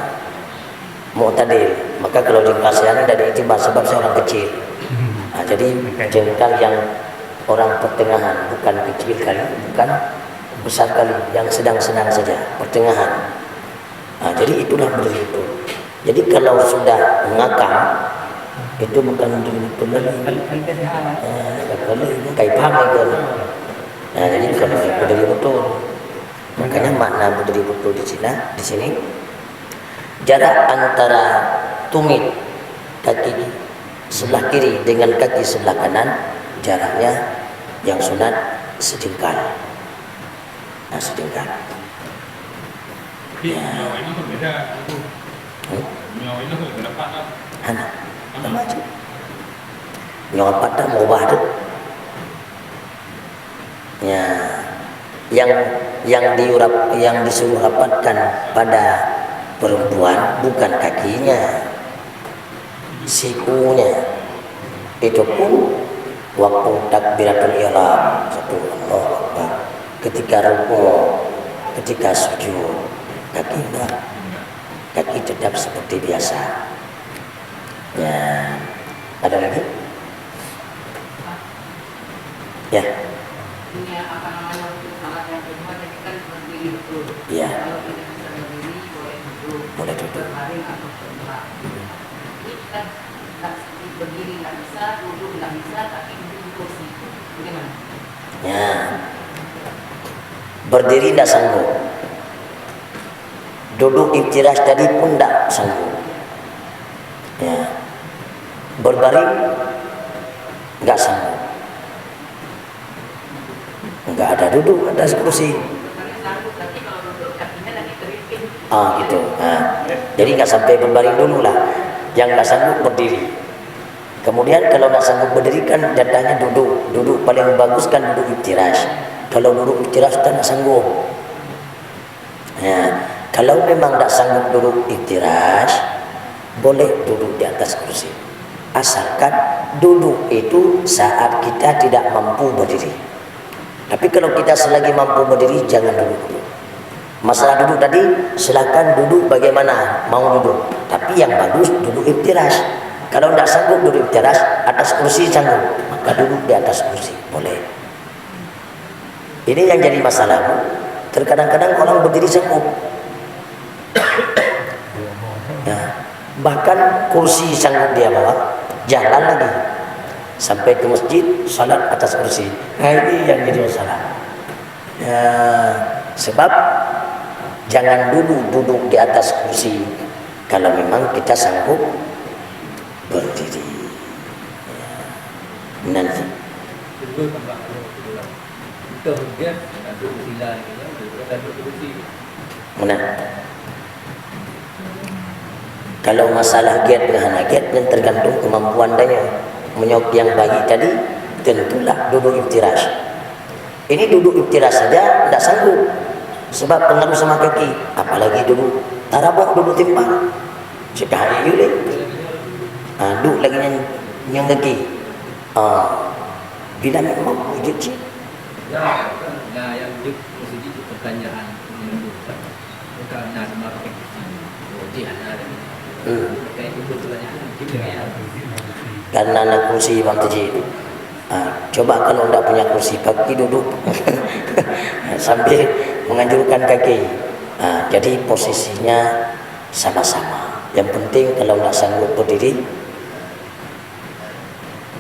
mu'tadil. Maka kalau jengkal saya dari itibar sebab saya orang kecil. Nah, jadi jengkal yang orang pertengahan, bukan kecil kali, bukan besar kali, yang sedang-sedang saja, pertengahan. Nah, jadi itulah berdiri betul. Jadi kalau sudah mengakam, itu bukan berdiri betul lagi. Kalau ini kayak paham itu. Nah, jadi bukan berdiri betul. Makanya makna berdiri betul di sini jarak antara tumit kaki sebelah kiri dengan kaki sebelah kanan jaraknya yang sunat sejengkal. Nah, sejengkal. Nyawa ini berbeda. Nyawa ini berbeda pada. Anak, sama aja. Nyawa pada mau ubah tu. Ya, yang disuruh rapatkan pada perempuan bukan kakinya, sikunya. Itu pun waktu takbiratul ihram, satu Allahu Akbar, ketika rukuk, ketika sujud, kaki tetap seperti biasa. Ya, ada lagi? Ya. Ini apa namanya untuk salat yang kedua jadi kan berdiri betul. Ya. Kalau tidak bisa berdiri boleh duduk. Boleh duduk. Berbaring atau bergerak. Ini kan berdiri nggak bisa, duduk nggak bisa, tapi duduk di kursi. Bagaimana? Ya. Berdiri tidak sanggup. Duduk iftirash tadi pun tidak sanggup. Ya. Berbaring nggak sanggup. Enggak ada duduk atas kursi. Berbaring sanggup, tapi kalau duduk kakinya lagi teripin. Gitu. Jadi nggak sampai berbaring dulu lah. Yang nggak sanggup berdiri. Kemudian kalau nggak sanggup berdiri kan jatahnya duduk. Duduk paling bagus kan duduk iftirash. Kalau duduk iftirash kita nggak sanggup. Ya. Kalau memang nggak sanggup duduk iftirash, boleh duduk di atas kursi. asalkan duduk itu saat kita tidak mampu berdiri. Tapi kalau kita selagi mampu berdiri, jangan duduk dulu. Masalah duduk tadi, silakan duduk bagaimana mau duduk. Tapi yang bagus duduk iftirash. Kalau tidak sanggup duduk iftirash, atas kursi sanggup, maka duduk di atas kursi boleh. Ini yang jadi masalah. Terkadang-kadang orang berdiri sanggup. Ya, bahkan kursi sanggup dia bawa, jalan lagi sampai ke masjid, salat atas kursi. Nah, ini yang jadi masalah. Ya, sebab jangan dulu duduk di atas kursi kalau memang kita sanggup berdiri. Nanti Kedua tambah kita hujan duduk sila ni kan, duduk kursi. mana? Kalau masalah giat dengan giat dan tergantung kemampuan dia. Menyok yang bagi tadi tentulah duduk iftirash. Ini duduk iftirash saja tidak sanggup sebab pengaruh sama kaki, apalagi duduk tarabok, duduk timpang. Sekali boleh. Duduk lagi yang kaki. Bila memang wujud sih. Nah, yang di sini pertanyaan ini bukan nama pakai kursi. Ujian ada. Kayak itu pertanyaan kita ya. Karena anak kursi Imam Tajid. Coba kalau tidak punya kursi, kaki duduk sambil menganjurkan kaki. Jadi posisinya sama-sama. Yang penting kalau tidak sanggup berdiri,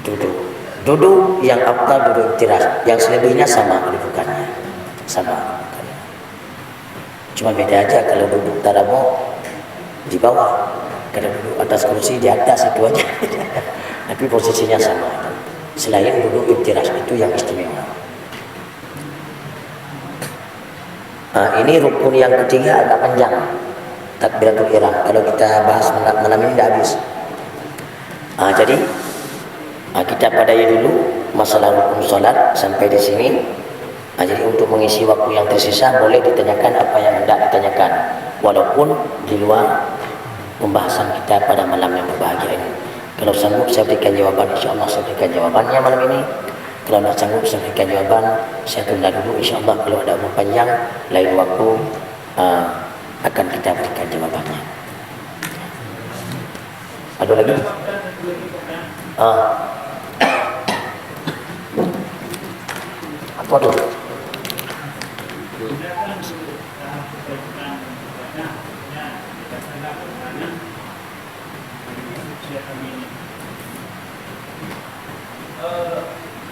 duduk. Duduk yang afdal duduk iftirash. Yang selebihnya sama kedudukannya. Sama kedudukannya. Cuma beda aja kalau duduk tarabok di bawah, kalau duduk atas kursi di atas itu aja. Tapi posisinya sama. Selain duduk iftirash itu yang istimewa. Ini rukun yang ketiga agak panjang, takbiratul ihram. Kalau kita bahas malam ini tidak habis. Jadi kita padai dulu masalah rukun solat sampai di sini. Jadi untuk mengisi waktu yang tersisa boleh ditanyakan apa yang hendak ditanyakan, walaupun di luar pembahasan kita pada malam yang berbahagia ini. Kalau sanggup saya berikan jawaban, insyaAllah saya berikan jawabannya malam ini. Kalau tidak sanggup saya berikan jawaban, saya tunda dulu, insyaAllah. Kalau ada umur panjang, lain waktu akan kita berikan jawabannya. Ada lagi? Apa tu?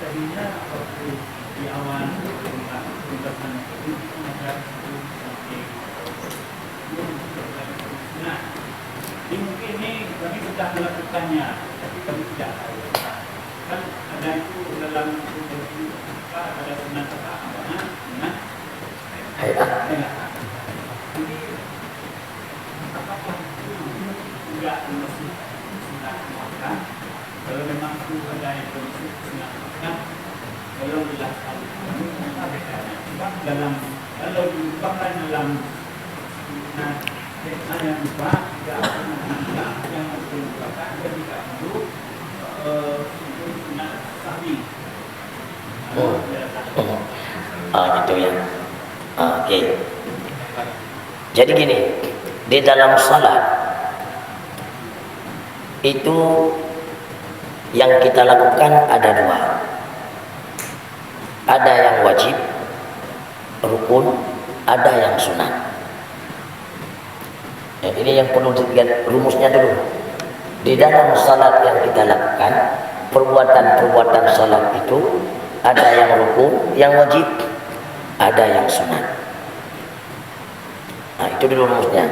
Tadinya waktu di awal pembahasan itu ada nah, mungkin ini kami sudah melakukannya, tapi kami tidak tahu. Kan ada itu dalam ada sunat apa? Jadi apakah itu tidak masih sunat makan? Kalau memang itu ada yang masih sunat makan, kalau dijelaskan apa bedanya? Sebab dalam kalau diubahkan dalam sunat yang ubah tidak akan menambah yang diubahkan ketika itu sunat sahwi. Gitu ya. Oke. Jadi gini, di dalam salat itu yang kita lakukan ada dua. Ada yang wajib, rukun, ada yang sunat. Ini yang perlu dilihat rumusnya dulu. Di dalam salat yang kita lakukan, perbuatan-perbuatan salat itu ada yang rukun, yang wajib, ada yang sunat. Itu dulu rumusnya.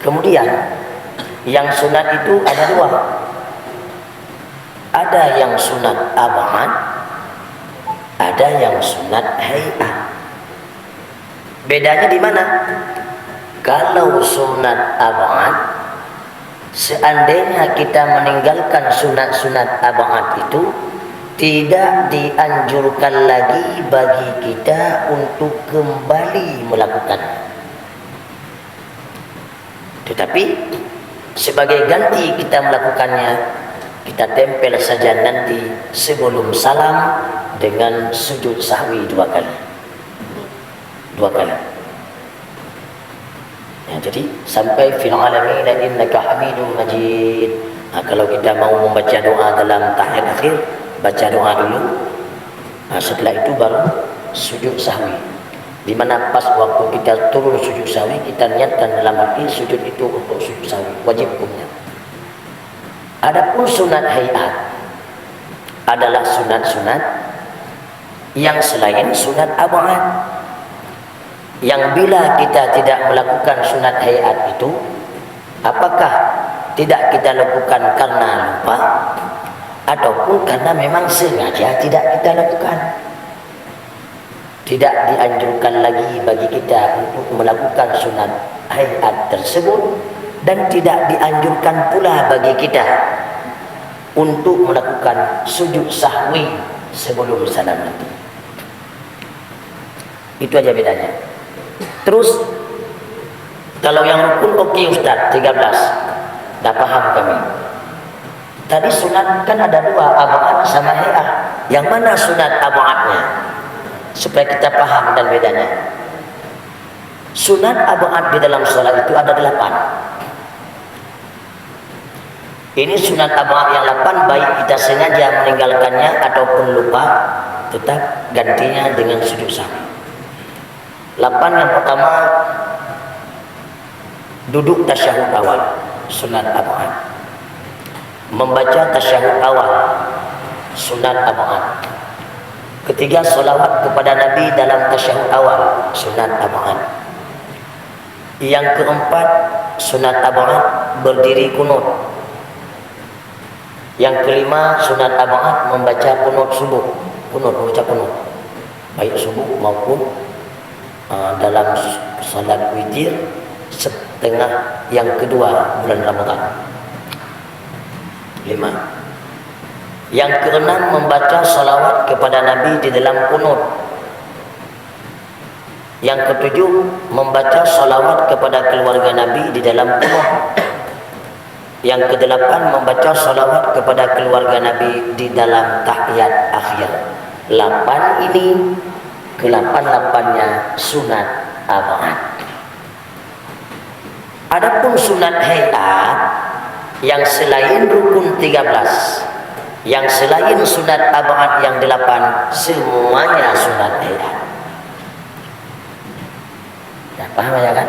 Kemudian yang sunat itu ada dua. Ada yang sunat ab'ad, ada yang sunat hay'ah. Bedanya di mana? Kalau sunat ab'ad, seandainya kita meninggalkan sunat-sunat ab'ad itu, tidak dianjurkan lagi bagi kita untuk kembali melakukannya. Tetapi sebagai ganti kita melakukannya, kita tempel saja nanti sebelum salam dengan sujud sahwi 2 kali. 2 kali. Ya, jadi sampai fil alamin innaka hamidum majid. Kalau kita mau membaca doa dalam tahiyat akhir, baca doa dulu. Setelah itu baru sujud sahwi. Di mana pas waktu kita turun sujud sahwi, kita niatkan dalam hati sujud itu untuk sujud sahwi, wajib hukumnya. Adapun sunat hayat adalah sunat-sunat yang selain sunat ab'ad, yang bila kita tidak melakukan sunat hayat itu, apakah tidak kita lakukan karena lupa ataupun karena memang sengaja tidak kita lakukan. Tidak dianjurkan lagi bagi kita untuk melakukan sunat hayat tersebut, dan tidak dianjurkan pula bagi kita untuk melakukan sujud sahwi sebelum salam nanti. Itu aja bedanya. Terus kalau yang rukun oke Ustaz, 13. Dah paham kami. Tadi sunat kan ada 2, ab'ad sama hayat. Yang mana sunat ab'adnya? Supaya kita paham dan bedanya. Sunat ab'ad di dalam salat itu ada 8. Ini sunat ab'ad yang 8, baik kita sengaja meninggalkannya ataupun lupa, tetap gantinya dengan sujud sahwi. 8 yang pertama, duduk tasyahud awal, sunat ab'ad. Membaca tasyahud awal, sunat ab'ad. Ketiga, solawat kepada Nabi dalam tasyahud awal, sunat ab'ad. Yang keempat, sunat ab'ad berdiri kunut. Yang kelima, sunat ab'ad membaca kunut subuh, membaca kunut, baik subuh maupun dalam salat witir setengah yang kedua bulan Ramadan. 5. Yang keenam, membaca salawat kepada Nabi di dalam kunut. Yang ketujuh, membaca salawat kepada keluarga Nabi di dalam kunut. Yang kedelapan, membaca salawat kepada keluarga Nabi di dalam tahiyat akhir. 8 ini, ke-8-8-nya sunat ab'ad. Adapun sunat hayat yang selain rukun 13, yang selain sunat ab'ad yang 8, semuanya sunat hayat. Dah paham ya kan?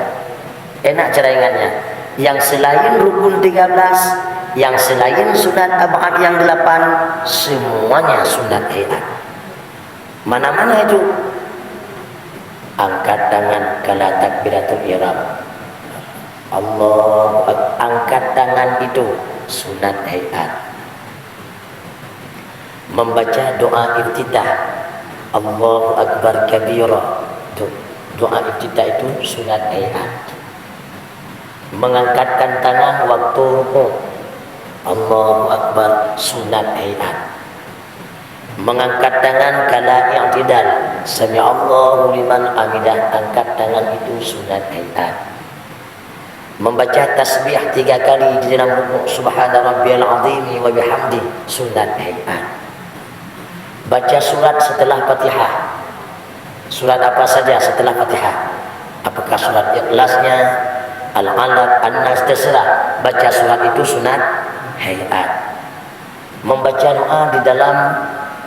Enak cara ingatnya. Yang selain rukun 13, yang selain sunat ab'ad yang 8, semuanya sunat hayat. Mana-mana itu? Angkat tangan kala takbiratul ihram. Allah, angkat tangan itu sunat hayat. Membaca doa iftitah, Allahu Akbar kabira, doa iftitah itu sunat hayat. Mengangkatkan tangan waktu rukuk, Allahu Akbar, sunat hayat. Mengangkat tangan kala i'tidal, sami Allahu liman hamidah, angkat tangan itu sunat hayat. Membaca tasbih 3 kali di dalam rukuk, subhana rabbiyal azim wa bihamdi, sunat hayat. Baca surat setelah Fatihah. Surat apa saja setelah Fatihah? Apakah surat Ikhlasnya, Al-Alaq, An-Nas, terserah. Baca surat itu sunat hayat. Membaca doa di dalam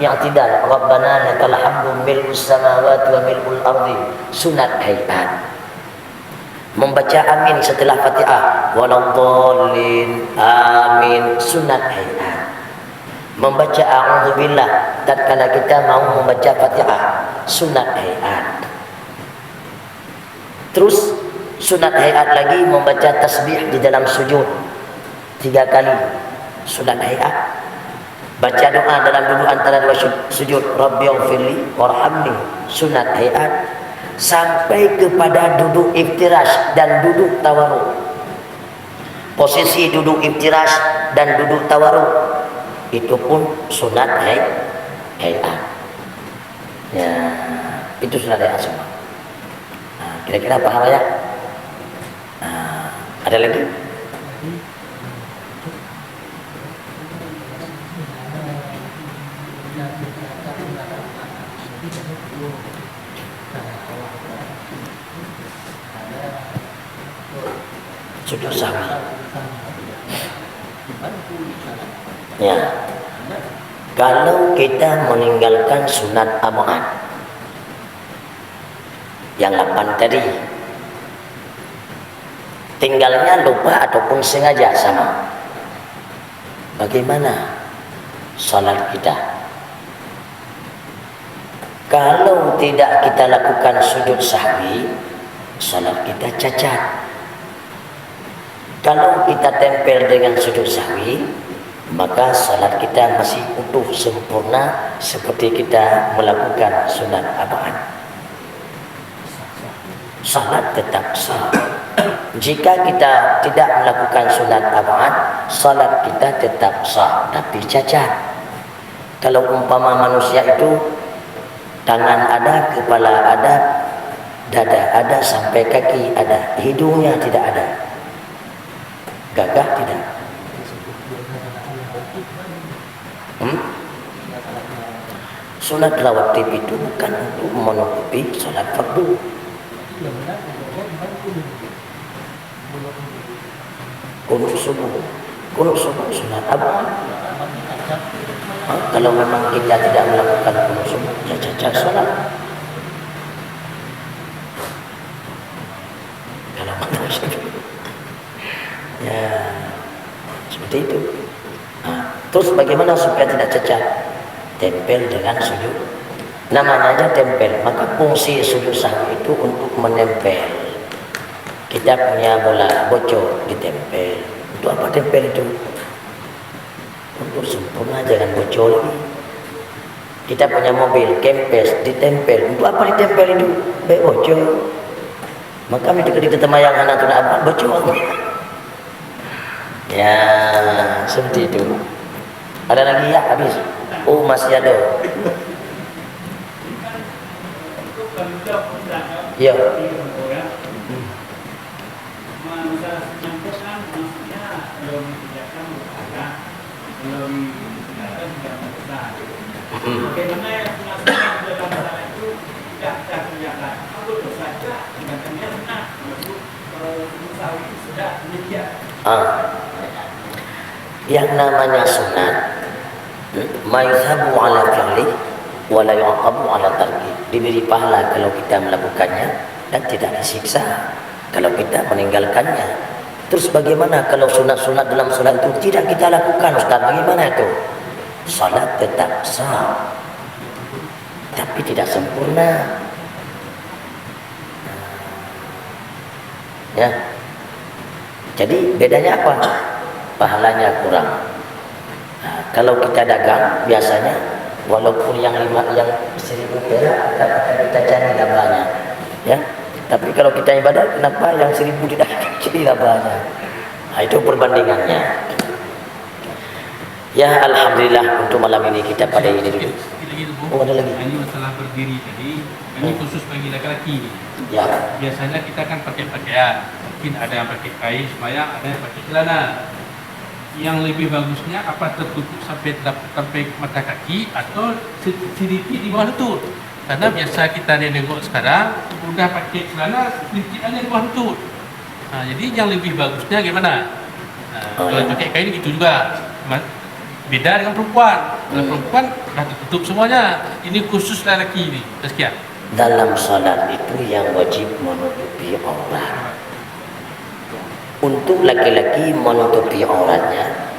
i'tidal, Rabbana lakal hamdu mil'us samawati wa mil'ul ardi, sunat hayat. Membaca amin setelah Fatihah, waladhdallin, amin, sunat hayat. Membaca a'udzubillah tatkala kita mau membaca Fatihah, sunat hayat. Terus sunat hayat lagi membaca tasbih di dalam sujud 3 kali, sunat hayat. Baca doa dalam duduk antara 2 sujud, Rabbighfirli warhamni, sunat hayat. Sampai kepada duduk iftirash dan duduk tawarruk. Posisi duduk iftirash dan duduk tawarruk itu pun sunat hayat. Ya, itu sunat hayat semua. Kira-kira paham ya? Ada lagi? sujud sahwi. Ya, kalau kita meninggalkan sunat abad yang 8 tadi, tinggalnya lupa ataupun sengaja sama, bagaimana salat kita? Kalau tidak kita lakukan sujud sahwi, salat kita cacat. Kalau kita tempel dengan sujud sahwi, maka salat kita masih utuh sempurna seperti kita melakukan sunat abad. Salat tetap sah. Jika kita tidak melakukan sunat abad, salat kita tetap sah tapi cacat. Kalau umpama manusia itu tangan ada, kepala ada, dada ada, sampai kaki ada, hidungnya tidak ada, gagah tidak. Sunat rawatib itu bukan untuk menutupi salat fardu. Kunut subuh sunat abad. Kalau memang kita tidak melakukan kunut subuh, cacat salat. Kalau ya seperti itu. Terus bagaimana supaya tidak cacat? Tempel dengan sujud. Namanya aja tempel. Maka fungsi sujud sahwi itu untuk menempel. Kita punya bola bocor ditempel. Untuk apa tempel itu? Untuk sempurna, jangan bocor lagi. Kita punya mobil kempes ditempel. Untuk apa ditempel itu? Baik bocor. Maka kita temayang anak tuna apa bocor. Ya seperti itu. Ada lagi ya? Habis. Oh masih ada. Ya. Bagaimana yang sunat dalam masalah itu tidak kita kerjakan? Aku terus saja tindakannya sunat, untuk sahwi sudah menyediakan. Yang namanya sunat, mayusabu ala fi'li wa la yu'aqabu ala tarki. Diberi pahala kalau kita melakukannya dan tidak disiksa kalau kita meninggalkannya. Terus bagaimana kalau sunat-sunat dalam sunat itu tidak kita lakukan, Ustaz? Bagaimana itu? Salat tetap sah, tapi tidak sempurna. Ya. Jadi bedanya apa? Pahalanya kurang. Nah, kalau kita dagang biasanya walaupun yang 1.000 perak kita cari labanya, ya. Tapi kalau kita ibadah, kenapa yang 1.000 tidak cari labanya? Nah, itu perbandingannya. Ya alhamdulillah untuk malam ini kita pada ini dulu. Oh ada lagi. Ini masalah berdiri tadi. Ini khusus bagi laki-laki. Ya. Biasanya kita kan pakai pakaian. Mungkin ada yang pakai kain sembahyang, ada yang pakai celana. Yang lebih bagusnya apa tertutup sampai mata kaki atau sedikit di bawah lutut. Karena biasa kita nengok sekarang udah pakai celana sedikit aja di bawah lutut. Nah, jadi yang lebih bagusnya gimana? Kalau pakai kain itu juga. Beda dengan perempuan. Kalau perempuan dah tertutup semuanya. Ini khusus lelaki ini. Sekian. Dalam salat itu yang wajib menutupi aurat. Untuk laki-laki menutupi auratnya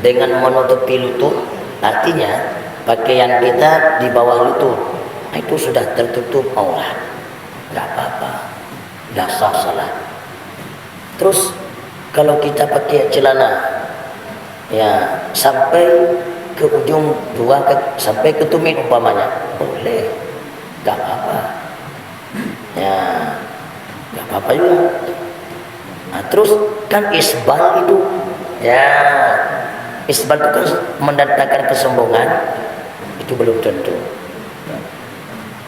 dengan menutupi lutut, artinya pakaian kita di bawah lutut, itu sudah tertutup aurat. Enggak apa-apa. Dah sah salat. Terus kalau kita pakai celana ya sampai ke ujung sampai ke tumit umpamanya boleh, nggak apa-apa ya, nggak apa-apa juga. Nah, terus kan isbal itu ya, isbal itu kan mendatangkan kesombongan, itu belum tentu.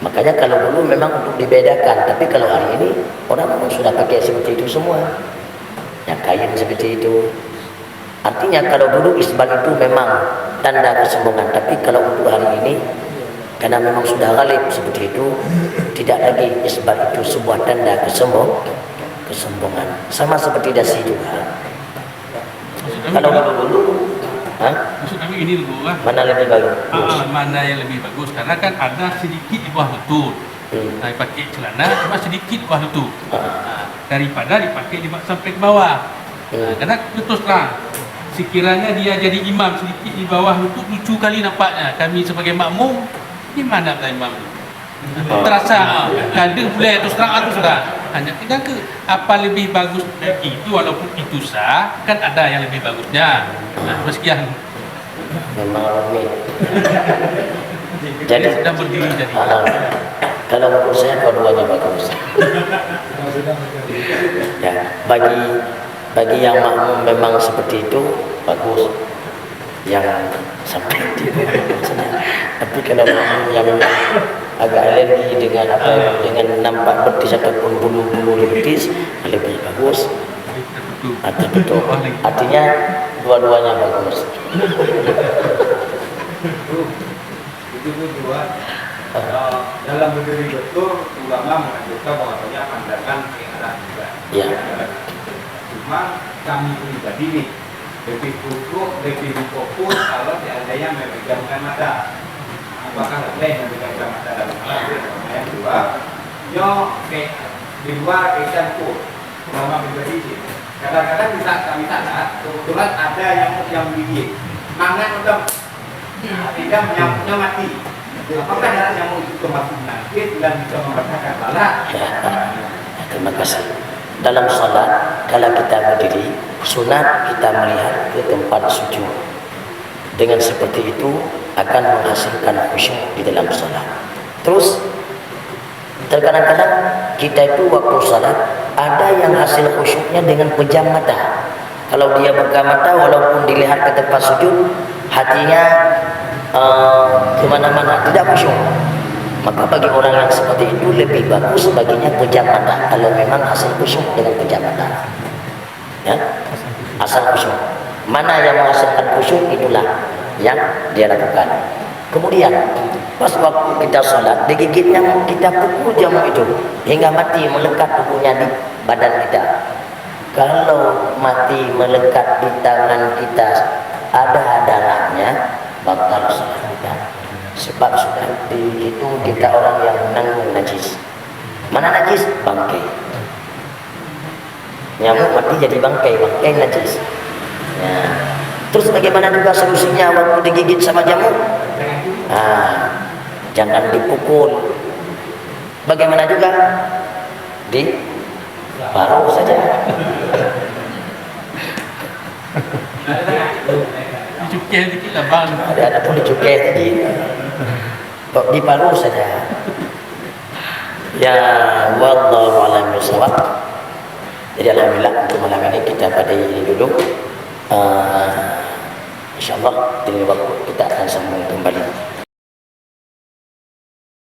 Makanya kalau dulu memang untuk dibedakan, tapi kalau hari ini orang memang sudah pakai seperti itu semua, yang kain seperti itu. Artinya kalau dulu isbal itu memang tanda kesombongan, tapi kalau untuk hari ini karena memang sudah ghalib seperti itu, tidak lagi isbal itu sebuah tanda kesombongan. kesombongan. Sama seperti dasi juga. Maksud kami Kalau gini- dulu, hah? maksud kami ini dulu lah. Mana lebih bagus? Mana yang lebih bagus? Karena kan ada sedikit di bawah lutut. Nah, pakai celana cuma sedikit di bawah lutut. Daripada dipakai sampai ke bawah. Karena terus terang, sekiranya dia jadi imam sedikit di bawah lutut, lucu kali nampaknya. Kami sebagai makmum, di mana lah imam itu? Terasa kadang boleh terus terang sudah. Hanya tinggal ke apa lebih bagus dari itu, walaupun itu sah, kan ada yang lebih bagusnya. Meskian Memang rumit. Jadi sudah berdiri jadi. kalau menurut saya dua-duanya bagus. Ya, bagi yang makmum memang seperti itu bagus. Yang sampai itu maksudnya. Tapi kalau makmum yang memang agak alergi dengan dengan nampak betis ataupun bulu-bulu di betis lebih bagus. Atau betul. Artinya dua-duanya bagus. Itu kedua, dalam berdiri betul ulama menunjukkan bahwasanya pandangan yang ada juga. Ya. Cuma kami pribadi nih lebih khusyuk, lebih fokus kalau seandainya memegangkan mata. Apakah boleh memegangkan mata dalam hal yang kedua? Yo, di luar campur ulama pribadi sih. Kadang-kadang bisa kami salah, kebetulan ada yang gigit. Mangan untuk tidak menyambutnya mati. Apakah darah nyamuk itu termasuk penyakit dan bisa membatalkan salat? Terima kasih. Dalam salat, kalau kita berdiri, sunat kita melihat ke tempat sujud. Dengan seperti itu akan menghasilkan khusyuk di dalam salat. Terus, terkadang-kadang kita itu waktu salat ada yang hasil khusyuknya dengan pejam mata. Kalau dia buka mata, walaupun dilihat ke tempat sujud, hatinya kemana-mana, tidak khusyuk. Maka bagi orang yang seperti itu lebih bagus baginya pejam mata. Kalau memang hasil khusyuk dengan pejam mata, ya, asal khusyuk. Mana yang menghasilkan khusyuk itulah yang dia lakukan. Kemudian pas waktu kita sholat, digigitnya kita pukul jamu itu hingga mati melekat tubuhnya di badan kita. Kalau mati melekat di tangan kita ada darahnya, bakal sholat kita. Sebab sudah dihitung kita orang yang menanggung najis. Mana najis? Bangkai. Nyamuk mati jadi bangkai najis. Ya. Terus bagaimana juga solusinya waktu digigit sama nyamuk? Jangan dipukul. Bagaimana juga? Di paruh saja. Dicukai dikit lah bang. Ada pun dicukai tadi. Di paruh saja. Ya, wallahu a'lam bishawab. Jadi alhamdulillah untuk malam ini kita pada ini dulu. InsyaAllah di waktu kita akan sambung kembali.